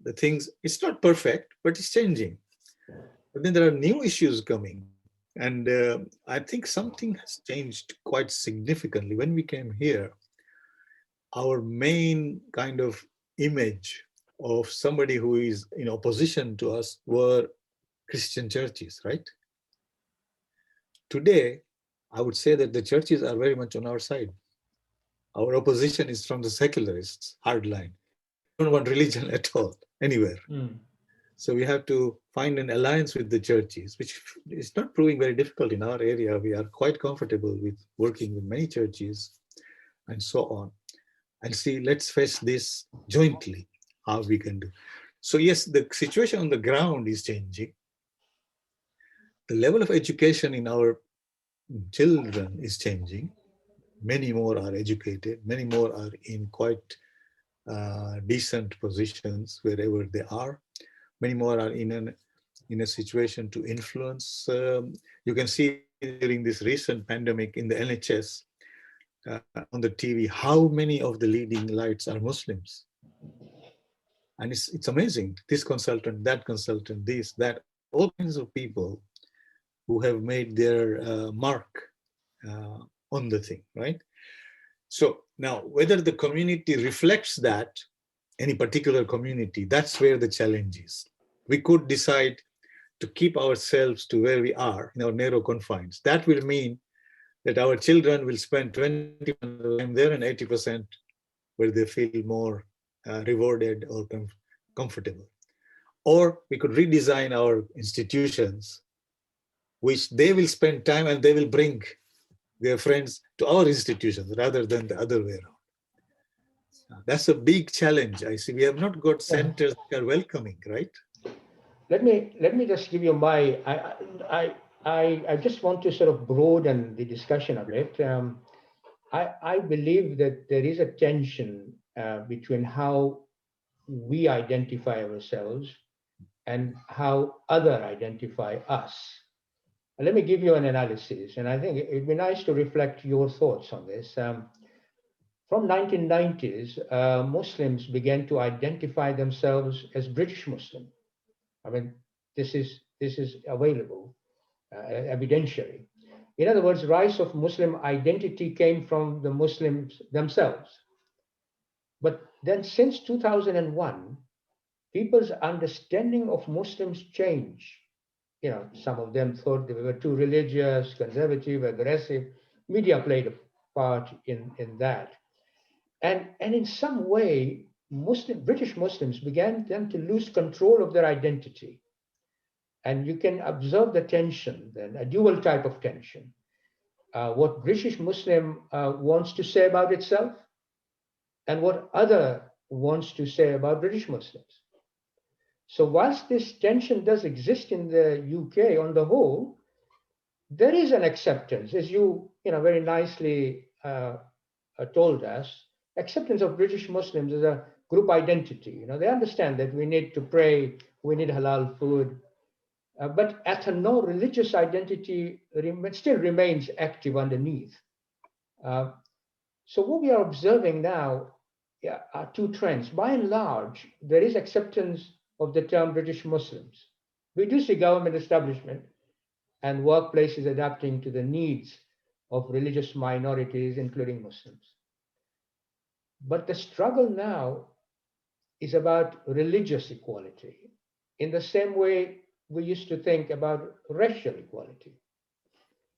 the things, it's not perfect, but it's changing. But then there are new issues coming. And I think something has changed quite significantly. When we came here, our main kind of image of somebody who is in opposition to us were Christian churches, right? Today, I would say that the churches are very much on our side. Our opposition is from the secularists, hardline. We don't want religion at all, anywhere. So we have to find an alliance with the churches, which is not proving very difficult in our area. We are quite comfortable with working with many churches and so on. and see, let's face this jointly, how we can do. So yes, the situation on the ground is changing. The level of education in our children is changing. Many more are educated, many more are in quite decent positions wherever they are. Many more are in a situation to influence. You can see during this recent pandemic in the NHS, on the TV, how many of the leading lights are Muslims. And it's amazing. This consultant, that consultant, this, that, all kinds of people who have made their mark on the thing, right? So now, whether the community reflects that, any particular community, that's where the challenge is. We could decide to keep ourselves to where we are in our narrow confines. That will mean that our children will spend 20% of the time there and 80% where they feel more rewarded or comfortable. Or we could redesign our institutions, which they will spend time and they will bring their friends to our institutions rather than the other way around. That's a big challenge. I see we have not got centers that are welcoming, right? Let me just give you my, I just want to sort of broaden the discussion a bit. I believe that there is a tension between how we identify ourselves and how others identify us. Let me give you an analysis, and I think it'd be nice to reflect your thoughts on this. From 1990s, Muslims began to identify themselves as British Muslim. I mean, this is available, evidentiary. In other words, rise of Muslim identity came from the Muslims themselves. But then since 2001, people's understanding of Muslims changed. You know, some of them thought they were too religious, conservative, aggressive. Media played a part in that. And in some way, British Muslims began then to lose control of their identity. And you can observe the tension, then a dual type of tension. What British Muslim wants to say about itself and what other wants to say about British Muslims. So whilst this tension does exist in the UK on the whole, there is an acceptance, as you very nicely told us, acceptance of British Muslims as a group identity. They understand that we need to pray, we need halal food, but at a no religious identity still remains active underneath. So what we are observing now are two trends. By and large, there is acceptance of the term British Muslims. We do see government establishment and workplaces adapting to the needs of religious minorities, including Muslims. But the struggle now is about religious equality in the same way we used to think about racial equality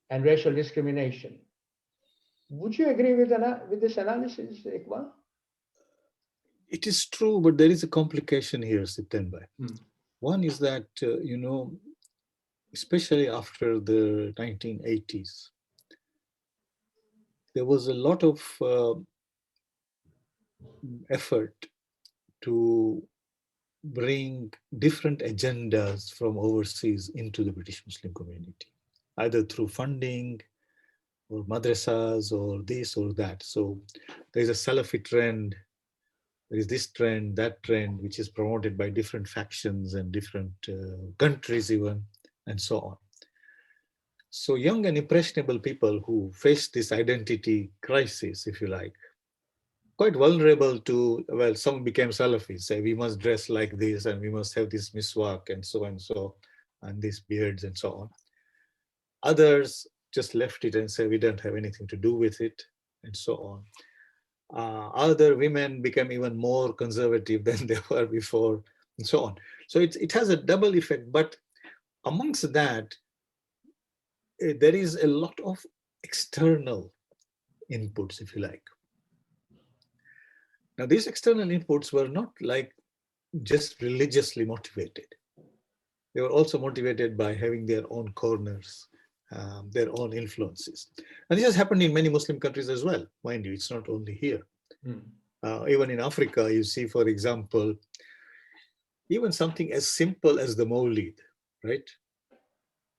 and racial discrimination. Would you agree with this analysis, Iqbal? It is true, but there is a complication here, September. One is that, especially after the 1980s, there was a lot of effort to bring different agendas from overseas into the British Muslim community, either through funding or madrasas or this or that. So there is a Salafi trend, there is this trend, that trend, which is promoted by different factions and different countries even, and so on. So young and impressionable people who face this identity crisis, if you like, quite vulnerable to, well, some became Salafis, say we must dress like this and we must have this miswak and so, and these beards and so on. Others just left it and say we don't have anything to do with it and so on. Other women became even more conservative than they were before and so on. So it has a double effect, but amongst that, there is a lot of external inputs, if you like. Now, these external inputs were not like just religiously motivated. They were also motivated by having their own corners, their own influences. And this has happened in many Muslim countries as well, mind you, it's not only here. Even in Africa, you see, for example, even something as simple as the Mawlid, right?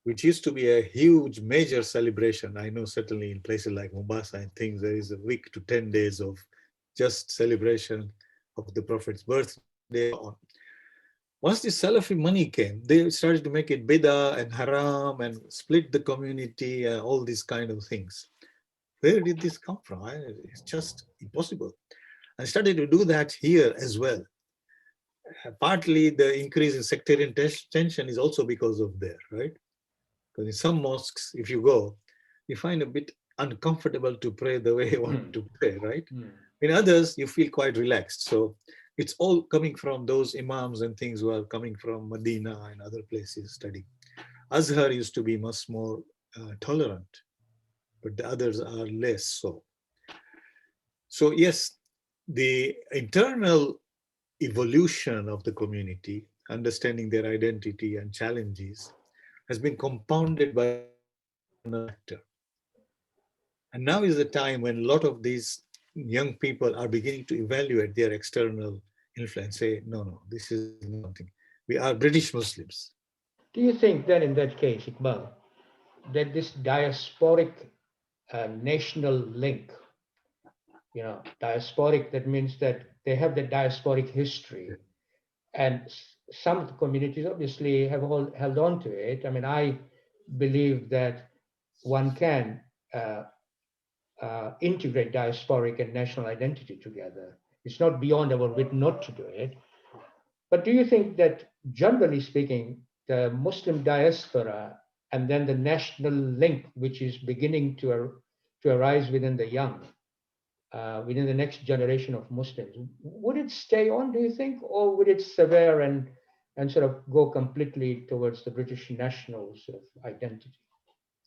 Which used to be a huge, major celebration. I know certainly in places like Mombasa and things, there is a week to 10 days of just celebration of the Prophet's birthday on. Once the Salafi money came, they started to make it bid'ah and haram and split the community and all these kind of things. Where did this come from? It's just impossible. I started to do that here as well. Partly the increase in sectarian tension is also because of there, right? Because in some mosques, if you go, you find a bit uncomfortable to pray the way you want to pray, right? In others, you feel quite relaxed. So it's all coming from those imams and things who are coming from Medina and other places studying. Azhar used to be much more tolerant, but the others are less so. So yes, the internal evolution of the community, understanding their identity and challenges, has been compounded by an actor. And now is the time when a lot of these young people are beginning to evaluate their external influence, say, no, this is nothing. We are British Muslims. Do you think then in that case, Iqbal, that this diasporic national link, diasporic, that means that they have the diasporic history, and some of the communities obviously have held on to it. I mean, I believe that one can integrate diasporic and national identity together. It's not beyond our wit not to do it. But do you think that, generally speaking, the Muslim diaspora and then the national link, which is beginning to arise within the young, within the next generation of Muslims, would it stay on, do you think, or would it sever and sort of go completely towards the British national sort of identity?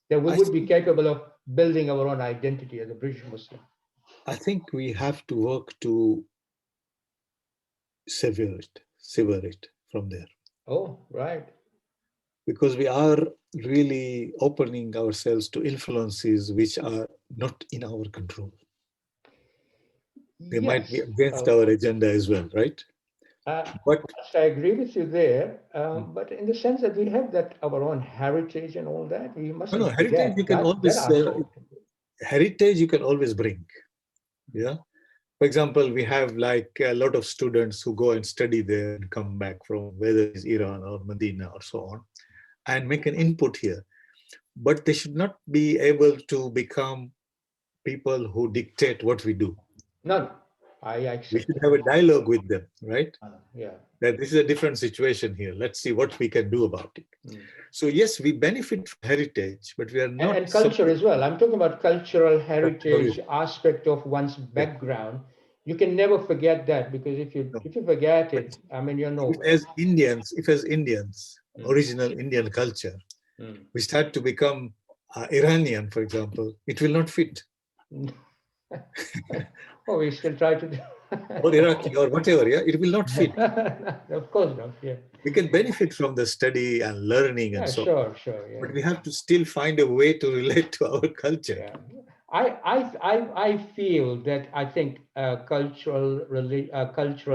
That we would be capable of building our own identity as a British Muslim. I think we have to work to sever it from there. Oh, right. Because we are really opening ourselves to influences which are not in our control. They might be against our agenda as well, right? But I agree with you there. But in the sense that we have that our own heritage and all that, we mustn't heritage forget you can always heritage you can always bring. Yeah. For example, we have like a lot of students who go and study there and come back from whether it's Iran or Medina or so on, and make an input here. But they should not be able to become people who dictate what we do. No, I accept. We should have a dialogue with them, right? Yeah. That this is a different situation here. Let's see what we can do about it. So yes, we benefit from heritage, but we are not. And culture as well. I'm talking about cultural heritage aspect of one's background. You can never forget that, because if you forget it, I mean, you're nowhere. If as Indians, original Indian culture, we start to become Iranian, for example, it will not fit. Oh, we still try to do. Or Iraqi or whatever, yeah, it will not fit. Of course not, yeah. We can benefit from the study and learning and so on. Sure, yeah. But we have to still find a way to relate to our culture. Yeah. I feel that I think cultural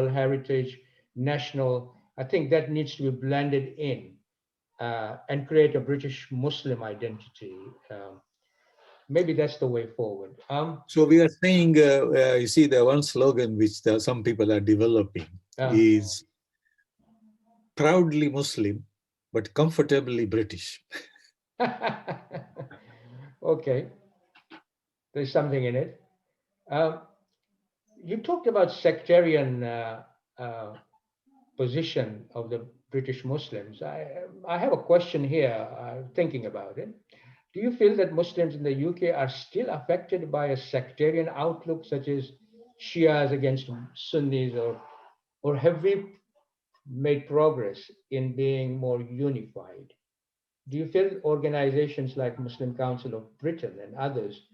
heritage, national, I think that needs to be blended in and create a British Muslim identity. Maybe that's the way forward. So we are saying, you see, the one slogan which some people are developing is proudly Muslim, but comfortably British. Okay, there's something in it. You talked about sectarian position of the British Muslims. I have a question here, thinking about it. Do you feel that Muslims in the UK are still affected by a sectarian outlook, such as Shias against Sunnis, or have we made progress in being more unified? Do you feel organizations like Muslim Council of Britain and others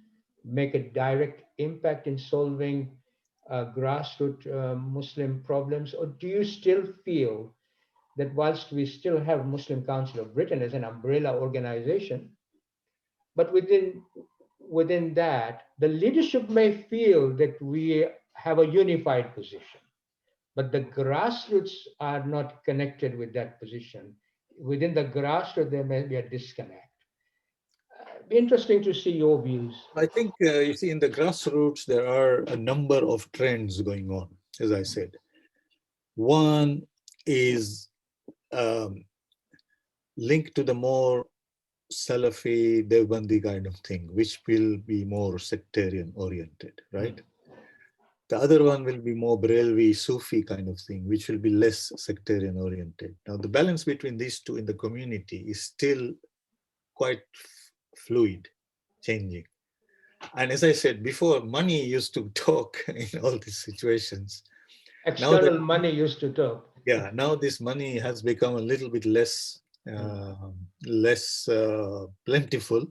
make a direct impact in solving grassroots Muslim problems? Or do you still feel that whilst we still have Muslim Council of Britain as an umbrella organization, but within that, the leadership may feel that we have a unified position, but the grassroots are not connected with that position. Within the grassroots, there may be a disconnect. Be interesting to see your views. I think, you see, in the grassroots, there are a number of trends going on, as I said. One is linked to the more Salafi, Devbandi kind of thing, which will be more sectarian oriented, right? The other one will be more Barelvi, Sufi kind of thing, which will be less sectarian oriented. Now, the balance between these two in the community is still quite fluid, changing. And as I said before, money used to talk in all these situations. External money used to talk. Yeah, now this money has become a little bit less plentiful.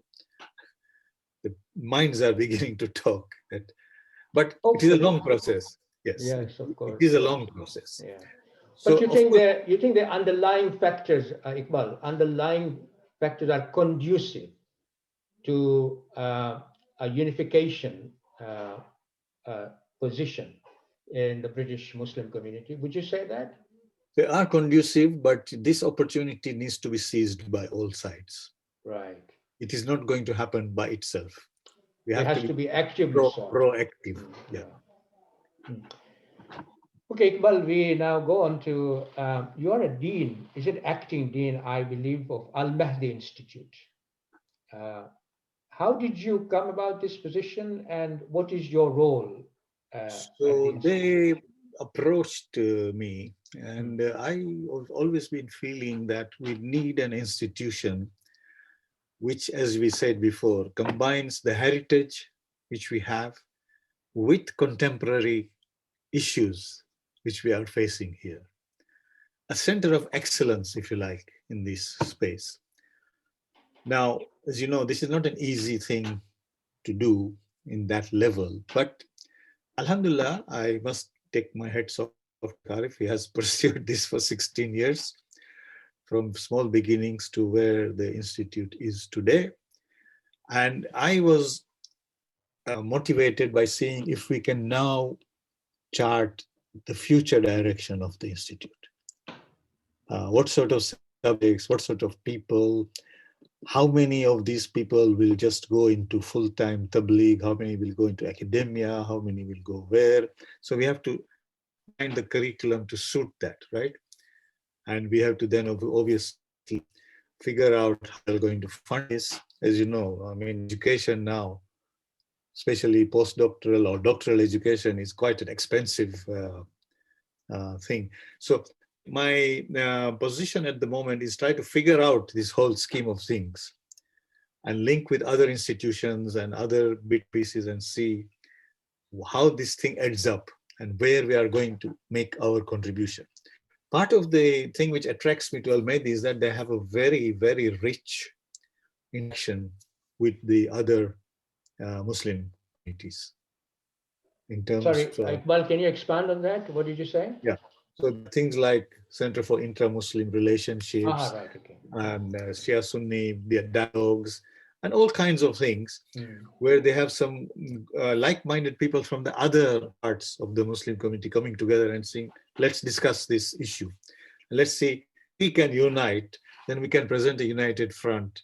The minds are beginning to talk. But it is a long process. Yes. Yes, of course. It is a long process. Yeah. So, but you think the underlying factors, Iqbal, underlying factors are conducive to a unification position in the British Muslim community? Would you say that? They are conducive, but this opportunity needs to be seized by all sides. Right. It is not going to happen by itself. We It have has to be actively proactive. Yeah. Okay, Iqbal, we now go on to, you are a dean, is it acting dean, I believe, of Al-Mahdi Institute. How did you come about this position and what is your role? So they approached me, and I've always been feeling that we need an institution which, as we said before, combines the heritage which we have with contemporary issues which we are facing here. A center of excellence, if you like, in this space. Now, as you know, this is not an easy thing to do in that level, but Alhamdulillah, I must take my hats off to Karif. He has pursued this for 16 years, from small beginnings to where the institute is today. And I was motivated by seeing if we can now chart the future direction of the institute. What sort of subjects, what sort of people, how many of these people will just go into full-time tabligh, how many will go into academia, how many will go where. So we have to find the curriculum to suit that, right? And we have to then obviously figure out how we're going to fund this. As you know, I mean, education now, especially postdoctoral or doctoral education, is quite an expensive thing. So my position at the moment is try to figure out this whole scheme of things and link with other institutions and other bit pieces and see how this thing adds up and where we are going to make our contribution. Part of the thing which attracts me to Al-Mahdi is that they have a very, very rich interaction with the other Muslim communities. In terms Sorry, Iqbal, can you expand on that? What did you say? Yeah. So things like Center for Intra-Muslim Relationships, right, okay. And Shia Sunni dialogues, and all kinds of things where they have some like-minded people from the other parts of the Muslim community coming together and saying, let's discuss this issue. Let's see, we can unite, then we can present a united front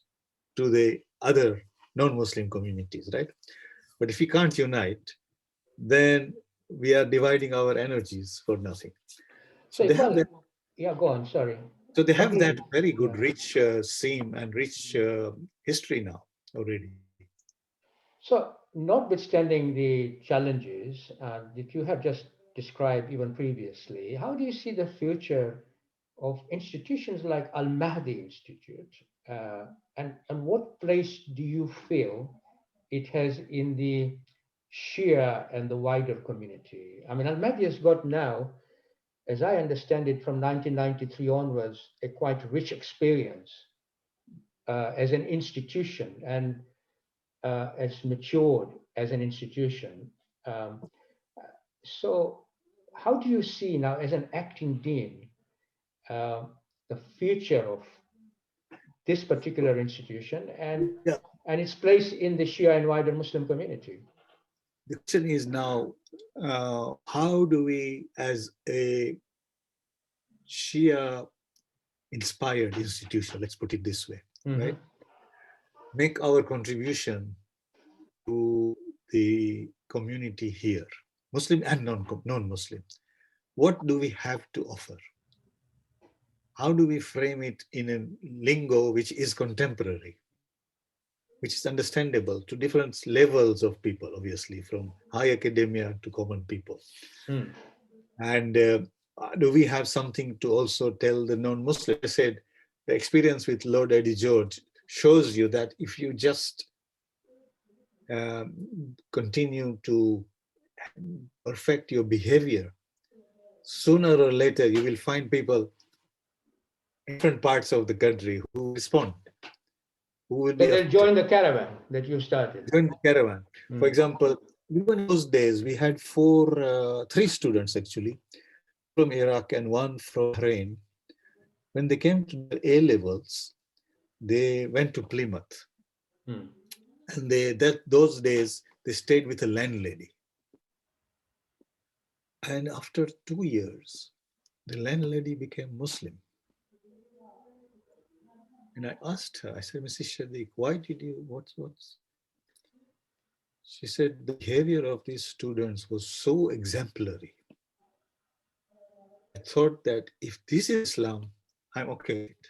to the other non-Muslim communities, right? But if we can't unite, then we are dividing our energies for nothing. So they have that, yeah, go on, sorry. So they have that very good, rich seam and rich history now already. So notwithstanding the challenges that you have just described even previously, how do you see the future of institutions like Al-Mahdi Institute? And what place do you feel it has in the Shia and the wider community? I mean, Al-Mahdi has got now, as I understand it, from 1993 onwards, a quite rich experience as an institution and as matured as an institution. So how do you see now, as an acting dean, the future of this particular institution and its place in the Shia and wider Muslim community? The question is now, how do we, as a Shia inspired institution, let's put it this way, right, make our contribution to the community here, Muslim and non-Muslim? What do we have to offer? How do we frame it in a lingo which is contemporary, which is understandable to different levels of people, obviously, from high academia to common people? And do we have something to also tell the non-Muslim? I said, the experience with Lord Eddie George shows you that if you just continue to perfect your behavior, sooner or later you will find people in different parts of the country who respond, who will be they'll join the caravan that you started. Join the caravan. For example, even in those days, we had three students actually from Iraq and one from Bahrain. When they came to the A levels, they went to Plymouth, and those days they stayed with a landlady. And after 2 years, the landlady became Muslim. And I asked her, I said, Mrs. Shadiq, why did you, what's? She said, the behavior of these students was so exemplary. I thought that if this is Islam, I'm okay with it.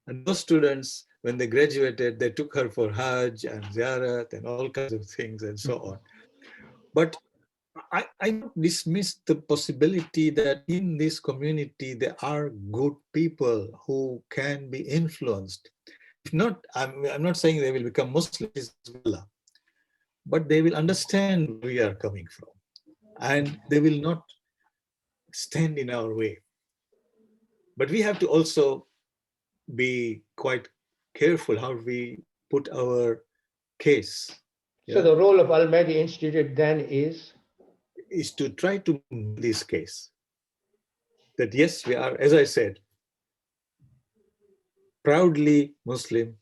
And those students, when they graduated, they took her for Hajj and Ziyarat and all kinds of things and so on. But I don't dismiss the possibility that in this community, there are good people who can be influenced. If not, I'm not saying they will become Muslims, but they will understand where we are coming from, and they will not stand in our way. But we have to also be quite careful how we put our case. So the role of Al-Mahdi Institute then is to try to make this case that yes, we are, as I said, proudly Muslim,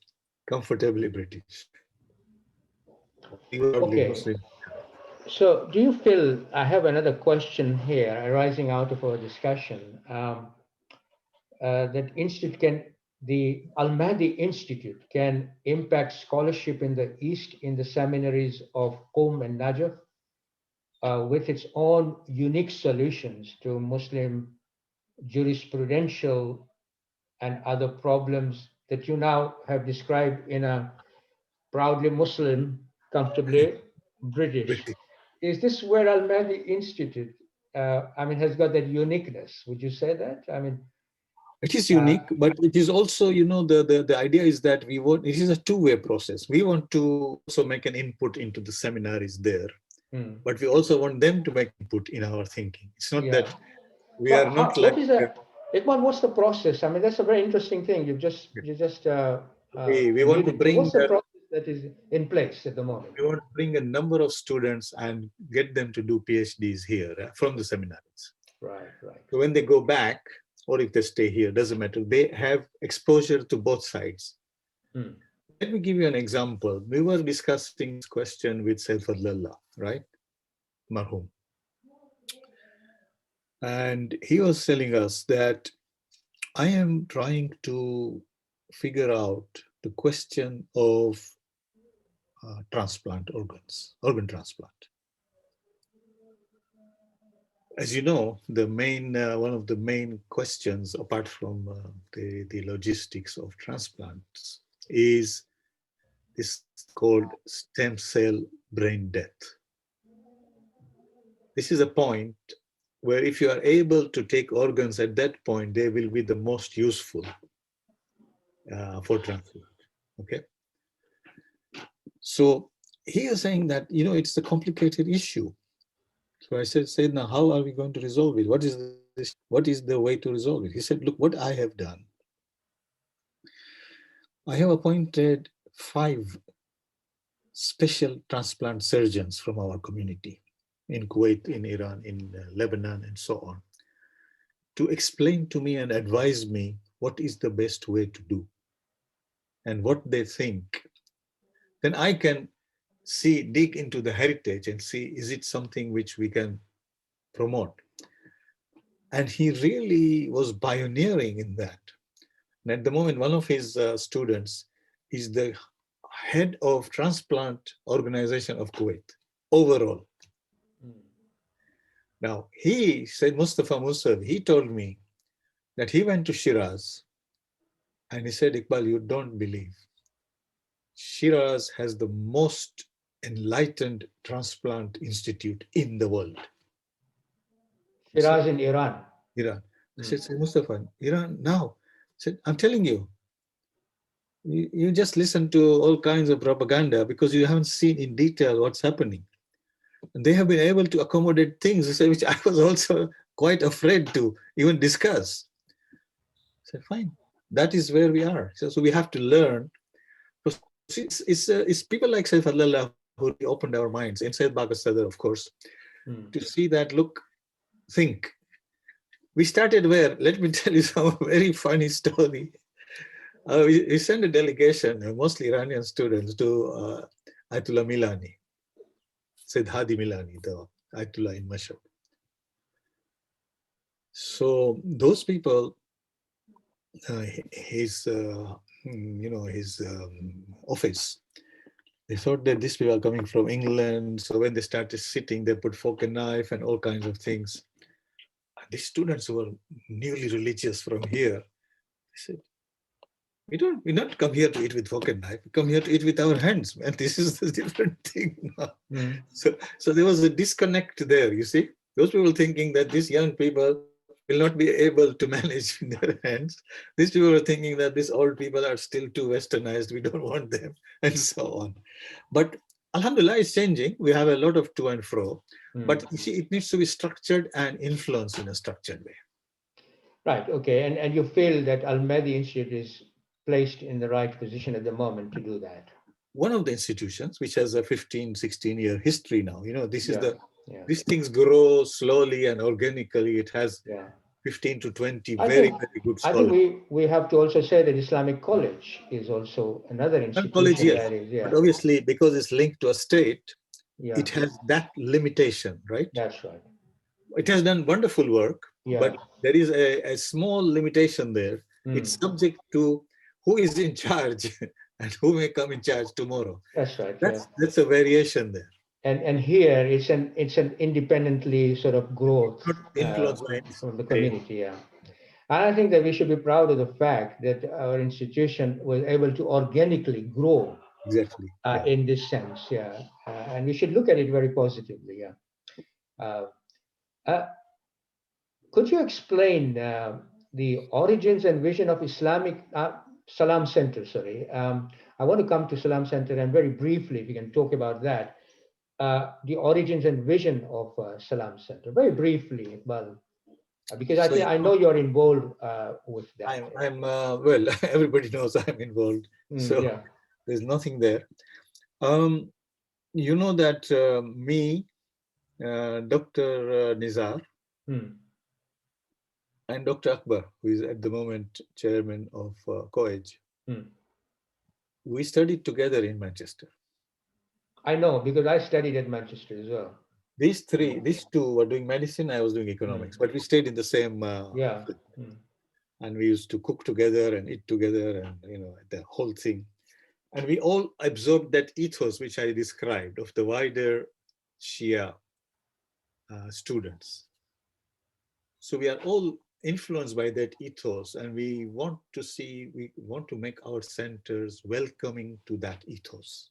comfortably British. Okay. Muslim. So do you feel, I have another question here arising out of our discussion, that the Al-Mahdi Institute can impact scholarship in the East in the seminaries of Qom and Najaf with its own unique solutions to Muslim jurisprudential and other problems that you now have described in a proudly Muslim, comfortably British. Is this where Al-Mahdi Institute, has got that uniqueness? Would you say that? It is unique, but it is also, the idea is that it is a two-way process. We want to also make an input into the seminaries there, but we also want them to make input in our thinking. It's not that we are not like... Iqbal, what's the process? That's a very interesting thing. We want to bring... What's the process that is in place at the moment? We want to bring a number of students and get them to do PhDs here from the seminaries. Right. So when they go back, or if they stay here, doesn't matter. They have exposure to both sides. Let me give you an example. We were discussing this question with Sayyid Fadlallah, right? Marhum. And he was telling us that I am trying to figure out the question of organ transplant. As you know, one of the main questions, apart from the logistics of transplants, is this called stem cell brain death. This is a point where if you are able to take organs at that point, they will be the most useful for transplant. Okay. So he is saying that, it's a complicated issue. So I said, now how are we going to resolve it? What is the way to resolve it? He said, look, what I have done. I have appointed 5 special transplant surgeons from our community in Kuwait, in Iran, in Lebanon, and so on, to explain to me and advise me what is the best way to do and what they think. Then I can dig into the heritage and see, is it something which we can promote? And he really was pioneering in that. And at the moment, one of his students is the head of transplant organization of Kuwait overall. Now, he said, Mustafa Musav, he told me that he went to Shiraz and he said, Iqbal, you don't believe. Shiraz has the most enlightened transplant institute in the world. Shiraz in Iran. Iran. I said, Mustafa, Iran now. I said, I'm telling you, you just listen to all kinds of propaganda because you haven't seen in detail what's happening. And they have been able to accommodate things which I was also quite afraid to even discuss. I said, fine, that is where we are. So we have to learn. It's people like Saif Allah who opened our minds, and Sayyid Baqir Sadr, of course, to see that, look, think. We started where? Let me tell you some very funny story. We sent a delegation, mostly Iranian students, to Ayatollah Milani, Sayyid Hadi Milani, the Ayatollah in Mashhad. So those people, his office, they thought that these people are coming from England. So when they started sitting, they put fork and knife and all kinds of things. And these students who were newly religious from here, they said, we not come here to eat with fork and knife. We come here to eat with our hands, man. This is the different thing now. So there was a disconnect there, you see. Those people thinking that these young people will not be able to manage in their hands. These people are thinking that these old people are still too westernized. We don't want them, and so on. But Alhamdulillah, it's changing. We have a lot of to and fro. But you see, it needs to be structured and influenced in a structured way. Right, okay. And you feel that Al-Mahdi Institute is placed in the right position at the moment to do that? One of the institutions which has a 15, 16-year history now, this is these things grow slowly and organically. It has 15 to 20 very good scholars. I think we have to also say that Islamic College is also another institution. College, yes. But obviously, because it's linked to a state, it has that limitation, right? That's right. It has done wonderful work, but there is a small limitation there. It's subject to who is in charge and who may come in charge tomorrow. That's right. That's a variation there. And here it's an independently sort of growth from the community. And I think that we should be proud of the fact that our institution was able to organically grow. Exactly. In this sense, and we should look at it very positively. Could you explain the origins and vision of Islamic Salam Center? Sorry, I want to come to Salam Center, and very briefly, if you can talk about that, the origins and vision of Salam Center, very briefly, Iqbal, because I know you're involved with that. I'm well, everybody knows I'm involved, so there's nothing there. You know that me, Dr. Nizar, and Dr. Akbar, who is at the moment chairman of COEG, we studied together in Manchester. I know, because I studied at Manchester as well. These two were doing medicine, I was doing economics, but we stayed in the same and we used to cook together and eat together, and the whole thing. And we all absorbed that ethos which I described of the wider Shia students. So we are all influenced by that ethos, and we want to make our centers welcoming to that ethos.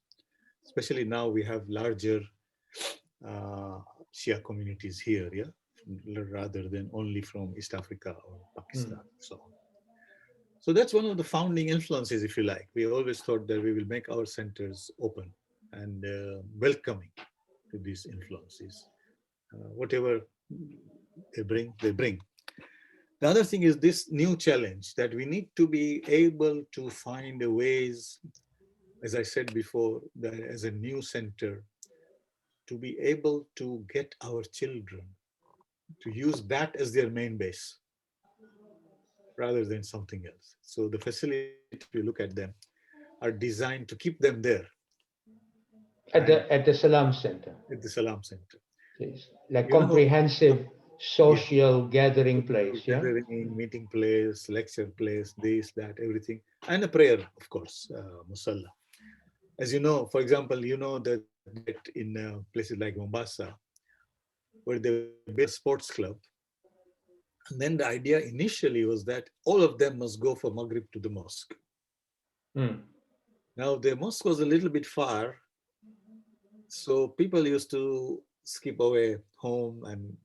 Especially now we have larger Shia communities here, rather than only from East Africa or Pakistan, so on. So that's one of the founding influences, if you like. We always thought that we will make our centers open and welcoming to these influences. Whatever they bring, they bring. The other thing is this new challenge that we need to be able to find ways, as I said before, that as a new center, to be able to get our children to use that as their main base rather than something else. So the facilities, if you look at them, are designed to keep them there. At the Salam Center. At the Salam Center. It's like You know, comprehensive social gathering place, yeah? gathering, meeting place, lecture place, this, that, everything. And a prayer, of course, Musalla. As you know, for example, you know that in places like Mombasa, where they built a sports club. And then the idea initially was that all of them must go for Maghrib to the mosque. Now the mosque was a little bit far, so people used to skip away home, and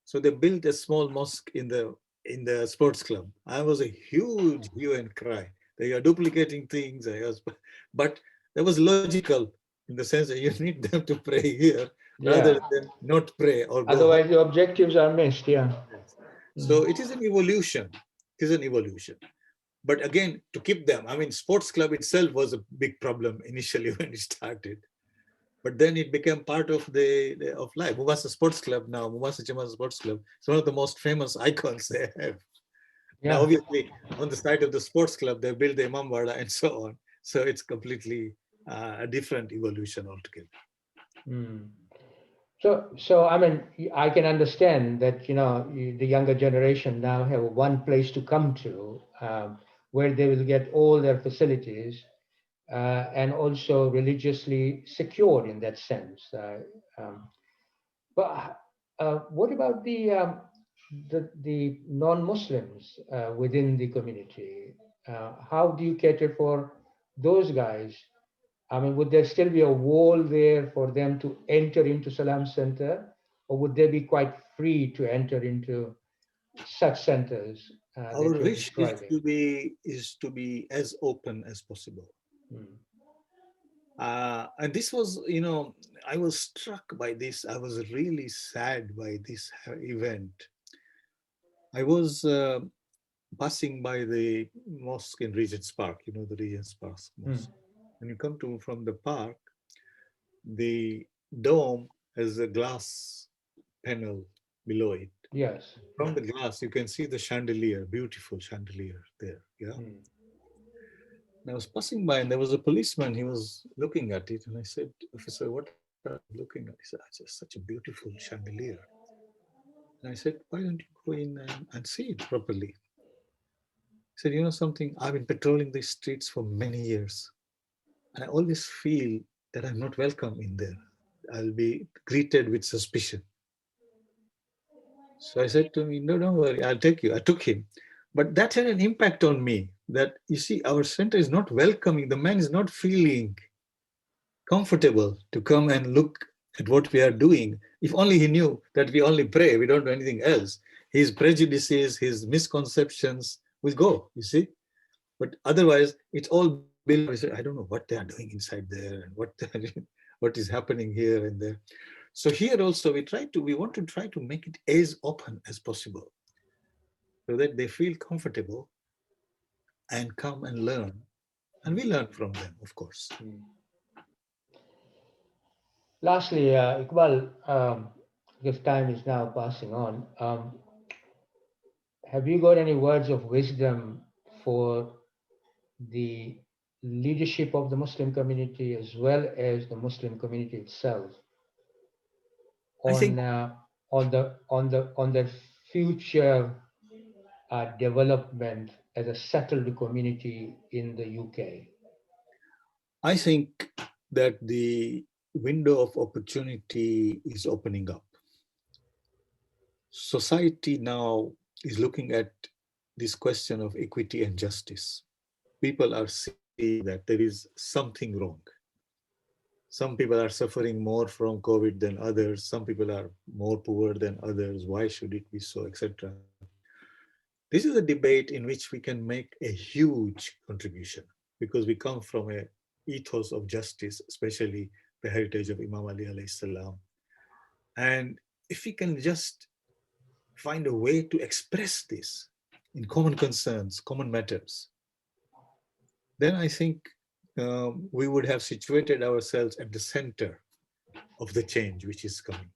so they built a small mosque in the sports club. I was a huge hue and cry. They are duplicating things. But that was logical in the sense that you need them to pray here rather than not pray or go Otherwise, home. the objectives are missed. Yeah. So it is an evolution. It is an evolution. But again, to keep them, I mean, sports club itself was a big problem initially when it started. But then it became part of of life. Mombasa Sports Club now, Mombasa Chama Sports Club, it's one of the most famous icons they have. Yeah. Now, obviously, on the side of the sports club, they built the Imambara and so on. So it's completely a different evolution altogether. So I mean, I can understand that, you know, the younger generation now have one place to come to where they will get all their facilities and also religiously secure in that sense. But what about the non-Muslims within the community? How do you cater for those guys? I mean, would there still be a wall there for them to enter into Salam Center, or would they be quite free to enter into such centers that Our you're wish is describing? to be as open as possible. Hmm. And this was, you know, I was struck by this. I was really sad by this event. I was passing by the mosque in Regent's Park, you know, the Regent's Park mosque. When you come from the park, the dome has a glass panel below it. Yes. From the glass, you can see the chandelier, beautiful chandelier there. Yeah. And I was passing by, and there was a policeman. He was looking at it, and I said, "Officer, what are you looking at?" He said, "It's just such a beautiful chandelier." And I said, "Why don't you go in and see it properly?" He said, "You know something? I've been patrolling these streets for many years, and I always feel that I'm not welcome in there. I'll be greeted with suspicion." So I said to him, "No, don't worry, I'll take you." I took him. But that had an impact on me, that, you see, our center is not welcoming. The man is not feeling comfortable to come and look at what we are doing. If only he knew that we only pray, we don't do anything else. His prejudices, his misconceptions will go, you see. But otherwise, it's all built. I don't know what they are doing inside there and what is happening here and there. So here also we want to try to make it as open as possible, so that they feel comfortable and come and learn. And we learn from them, of course. Lastly, Iqbal, because time is now passing on, have you got any words of wisdom for the leadership of the Muslim community as well as the Muslim community itself I think on the future development as a settled community in the UK? I think that the window of opportunity is opening up. Society now is looking at this question of equity and justice. People are seeing that there is something wrong. Some people are suffering more from COVID than others. Some people are more poor than others. Why should it be so, etc.? This is a debate in which we can make a huge contribution, because we come from a ethos of justice, especially the heritage of Imam Ali alayhi salam. And if we can just find a way to express this in common concerns, common matters, then I think we would have situated ourselves at the center of the change which is coming.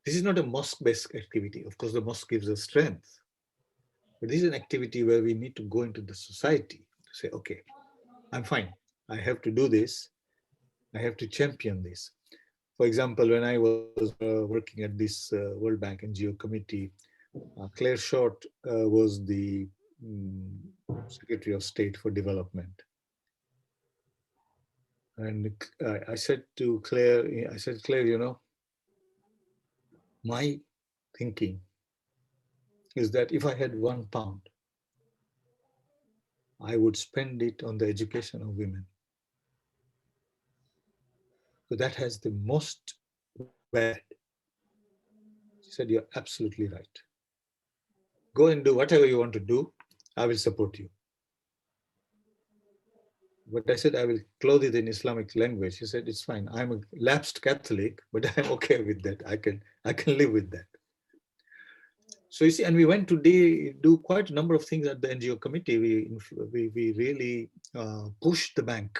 This is not a mosque-based activity. Of course, the mosque gives us strength. But this is an activity where we need to go into the society to say, okay, I'm fine. I have to do this. I have to champion this. For example, when I was working at this World Bank NGO committee, Claire Short was the Secretary of State for Development. And I said to Claire, Claire, you know, my thinking is that if I had £1, I would spend it on the education of women. So that has the most bad. She said, you're absolutely right. Go and do whatever you want to do. I will support you. But I said, I will clothe it in Islamic language. She said, it's fine. I'm a lapsed Catholic, but I'm okay with that. I can live with that. So you see, and we went to do quite a number of things at the NGO committee. We really pushed the bank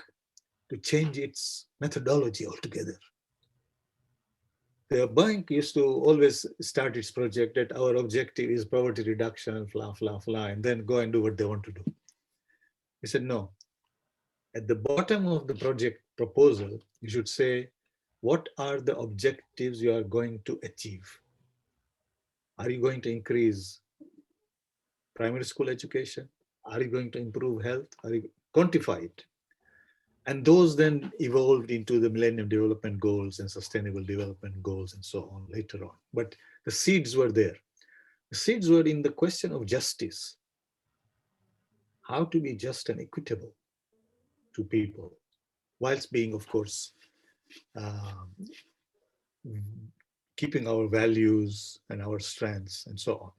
to change its methodology altogether. The bank used to always start its project that our objective is poverty reduction, and then go and do what they want to do. We said, no. At the bottom of the project proposal, you should say, what are the objectives you are going to achieve? Are you going to increase primary school education? Are you going to improve health? Are you quantify it? And those then evolved into the Millennium Development Goals and Sustainable Development Goals and so on later on. But the seeds were there. The seeds were in the question of justice. How to be just and equitable to people, whilst being, of course, keeping our values and our strengths and so on.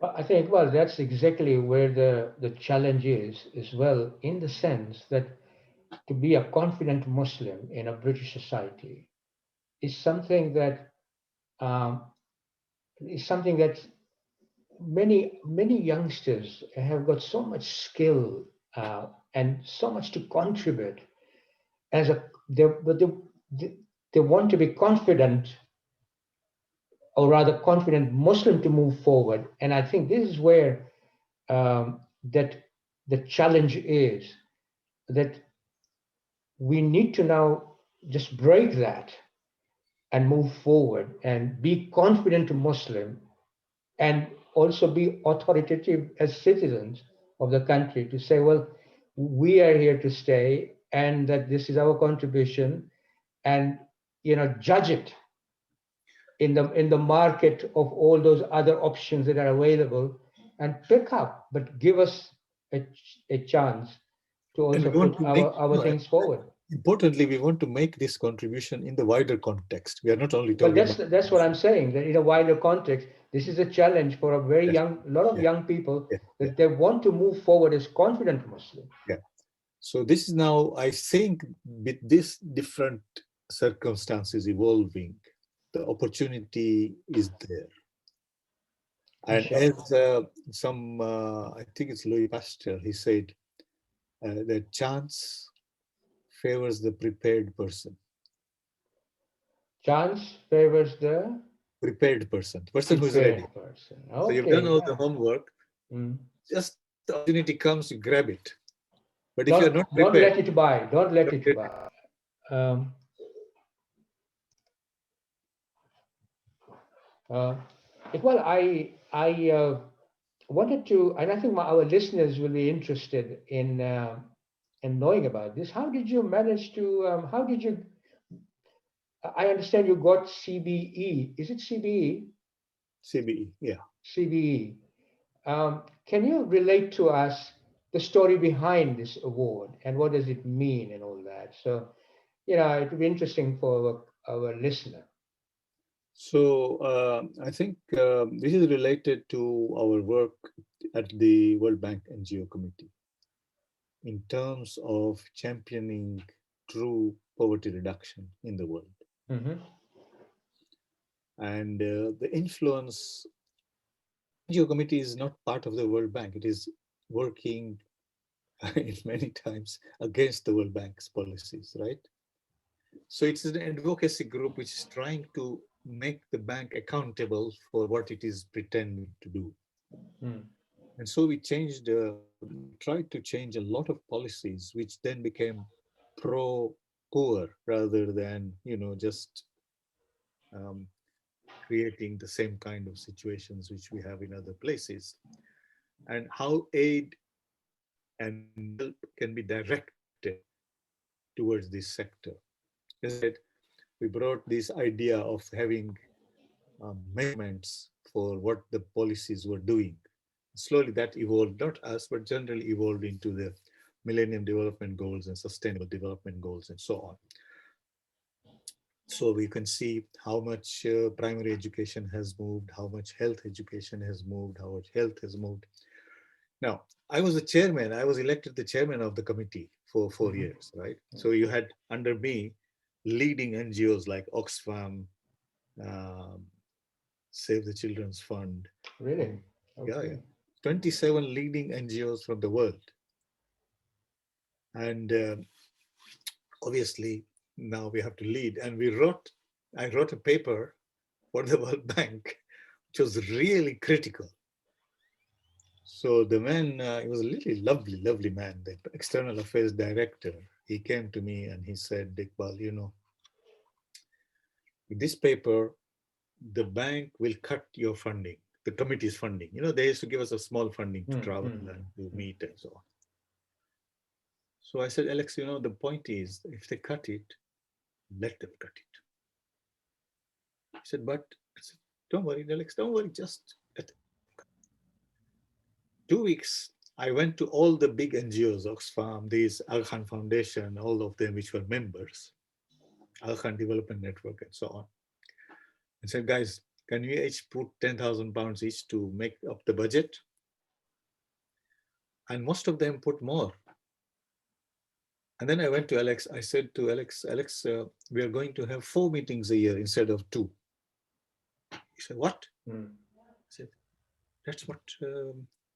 Well, I think, well, that's exactly where the challenge is as well, in the sense that to be a confident Muslim in a British society is something that many youngsters have got so much skill and so much to contribute but they want to be confident, or rather confident Muslim, to move forward. And I think this is where that the challenge is, that we need to now just break that and move forward and be confident Muslim, and also be authoritative as citizens of the country to say, well, we are here to stay, and that this is our contribution, and judge it in the market of all those other options that are available, and pick up, but give us a chance to also put our things forward. Importantly, we want to make this contribution in the wider context. We are not only Well, talking that's what I'm saying, that in a wider context, this is a challenge for a very lot of young people, that they want to move forward as confident Muslims. Yeah. So this is now, I think, with this different circumstances evolving, the opportunity is there. And as I think it's Louis Pasteur, he said that chance favors the prepared person. Chance favors the prepared person, person who is ready. Okay. So you've done all the homework. Just the opportunity comes, you grab it. But if you're not prepared, don't let it by. Don't let it by. Well, I wanted to, and I think our listeners will be interested in knowing about this. How did you manage to? How did you? I understand you got CBE. Is it CBE? CBE, yeah. CBE. Can you relate to us the story behind this award and what does it mean and all that? So, it would be interesting for our listener. So I think this is related to our work at the World Bank NGO Committee in terms of championing true poverty reduction in the world. And the influence, NGO Committee is not part of the World Bank. It is working in many times against the World Bank's policies, right? So it's an advocacy group which is trying to make the bank accountable for what it is pretending to do. And so we tried to change a lot of policies, which then became pro poor rather than, just um, creating the same kind of situations which we have in other places, and how aid and help can be directed towards this sector. As I said, we brought this idea of having measurements for what the policies were doing. Slowly that evolved, not us, but generally evolved into the Millennium Development Goals and Sustainable Development Goals and so on. So we can see how much primary education has moved, how much health education has moved, how much health has moved. Now, I was the chairman, I was elected the chairman of the committee for 4 years, right? So you had under me leading NGOs like Oxfam, um, Save the Children's Fund. Really? Yeah, Okay. yeah. 27 leading NGOs from the world. And obviously, now we have to lead. And I wrote a paper for the World Bank, which was really critical. So the man, he was a really lovely, lovely man, the external affairs director. He came to me and he said, Iqbal, with this paper, the bank will cut your funding, the committee's funding. They used to give us a small funding to travel and to meet and so on. So I said, Alex, the point is, if they cut it, let them cut it. He said, but I said, don't worry, Alex, don't worry, just let them cut it. 2 weeks, I went to all the big NGOs, Oxfam, this Al Khan Foundation, all of them which were members, Al Khan Development Network and so on. And said, guys, can we each put 10,000 pounds each to make up the budget? And most of them put more. And then I went to Alex. I said to Alex, we are going to have 4 meetings a year instead of 2. He said, what? I said, that's what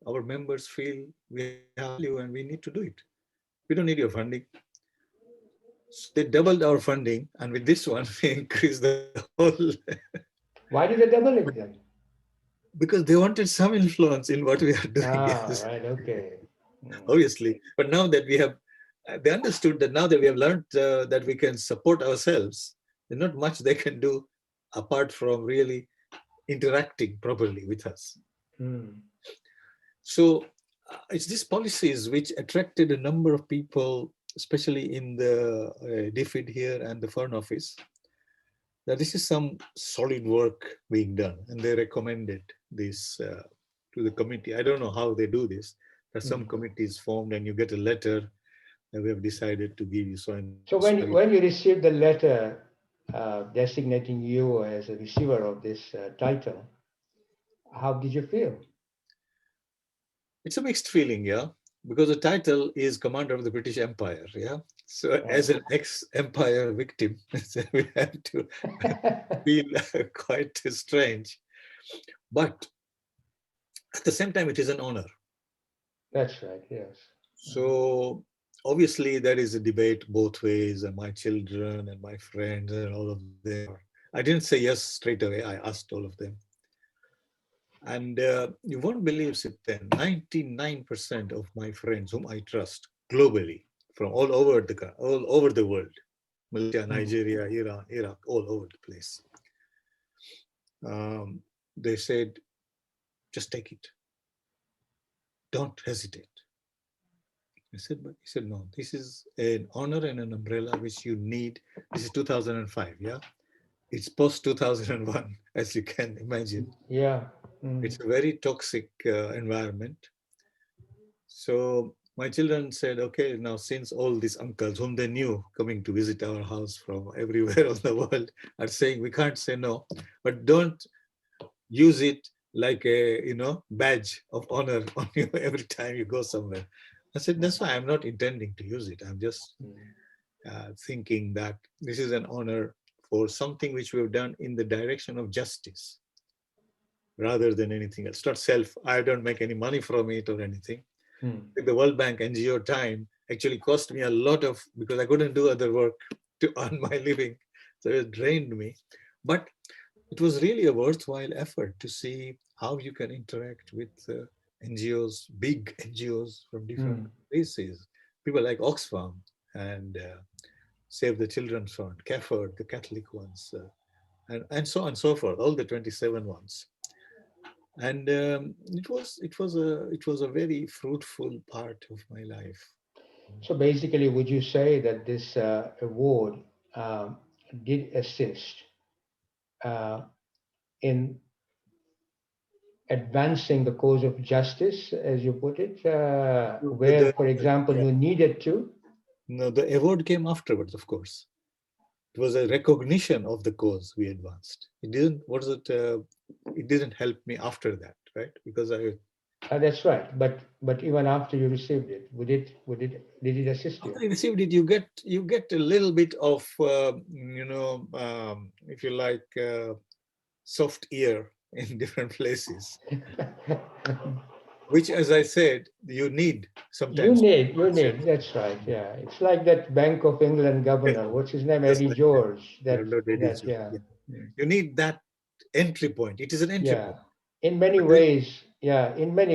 our members feel we have value and we need to do it. We don't need your funding. So they doubled our funding, and with this one, we increased the whole. Why did they double it then? Because they wanted some influence in what we are doing. Yes. Right, okay. Obviously. But now that we have, they understood that now that we have learned that we can support ourselves, there's not much they can do apart from really interacting properly with us. So it's these policies which attracted a number of people, especially in the DFID here and the Foreign Office, that this is some solid work being done. And they recommended this to the committee. I don't know how they do this. There's some committees formed and you get a letter that we have decided to give you. So when you received the letter designating you as a receiver of this title, how did you feel? It's a mixed feeling, yeah, because the title is Commander of the British Empire, yeah. So as an ex-empire victim, we have to feel quite strange. But at the same time, it is an honor. That's right, yes. So obviously there is a debate both ways, and my children and my friends and all of them. I didn't say yes straight away. I asked all of them. And you won't believe it then, 99% of my friends whom I trust globally, from all over the world, Malaysia, Nigeria, Iran, Iraq, all over the place, they said, just take it. Don't hesitate. I said, but he said, no, this is an honor and an umbrella which you need. This is 2005, yeah? It's post 2001, as you can imagine. Yeah. It's a very toxic environment. So my children said, okay, now since all these uncles whom they knew coming to visit our house from everywhere on the world are saying we can't say no, but don't use it like a badge of honor on you every time you go somewhere. I said, that's why I'm not intending to use it. I'm just thinking that this is an honor for something which we've done in the direction of justice rather than anything else. Not self, I don't make any money from it or anything. The World Bank NGO time actually cost me a lot of, because I couldn't do other work to earn my living. So it drained me. But it was really a worthwhile effort to see how you can interact with NGOs, big NGOs from different places. People like Oxfam and Save the Children's Fund, CAFOD, the Catholic ones, and so on and so forth, all the 27 ones. And it was a very fruitful part of my life. So basically, would you say that this award did assist in advancing the cause of justice, as you put it, where, for example, you needed to? No, the award came afterwards, of course. It was a recognition of the cause we advanced. It didn't. It didn't help me after that, right? Because That's right. But even after you received it, did it assist you? after you received it, you get a little bit of if you like, soft ear in different places, which, as I said, you need sometimes. You need. That's right. Yeah, it's like that Bank of England governor. What's his name? Just Eddie like George. that. Lord Eddie George. Yeah. You need that entry point. It is an entry Yeah. point. In many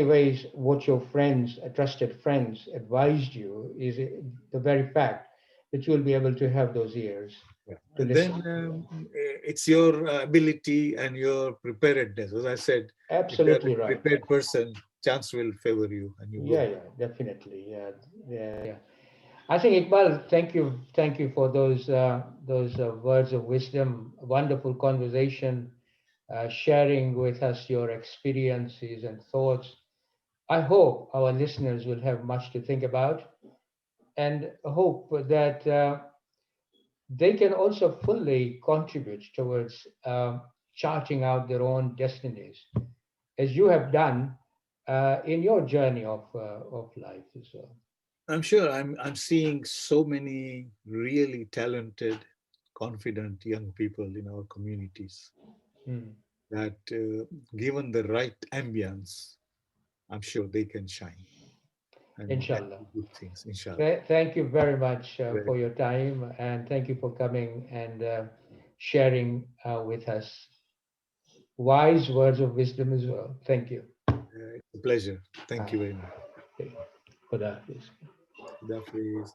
ways, what your friends, trusted friends, advised you is the very fact that you will be able to have those ears. Yeah. To And listen. then it's your ability and your preparedness. As I said, Absolutely if you're a right. prepared person, chance will favor you, and you will. Yeah, definitely. Yeah. I think Iqbal, thank you for those words of wisdom. Wonderful conversation, sharing with us your experiences and thoughts. I hope our listeners will have much to think about, and hope that they can also fully contribute towards charting out their own destinies, as you have done in your journey of life as well. I'm sure I'm seeing so many really talented, confident young people in our communities Hmm. that, given the right ambience, I'm sure they can shine and Inshallah. do good things, inshallah. Thank you very much Very for your time, and thank you for coming and sharing with us wise words of wisdom as well. Thank you. It's a pleasure. Thank you very much. Okay. Khuda Hafiz. Khuda Hafiz.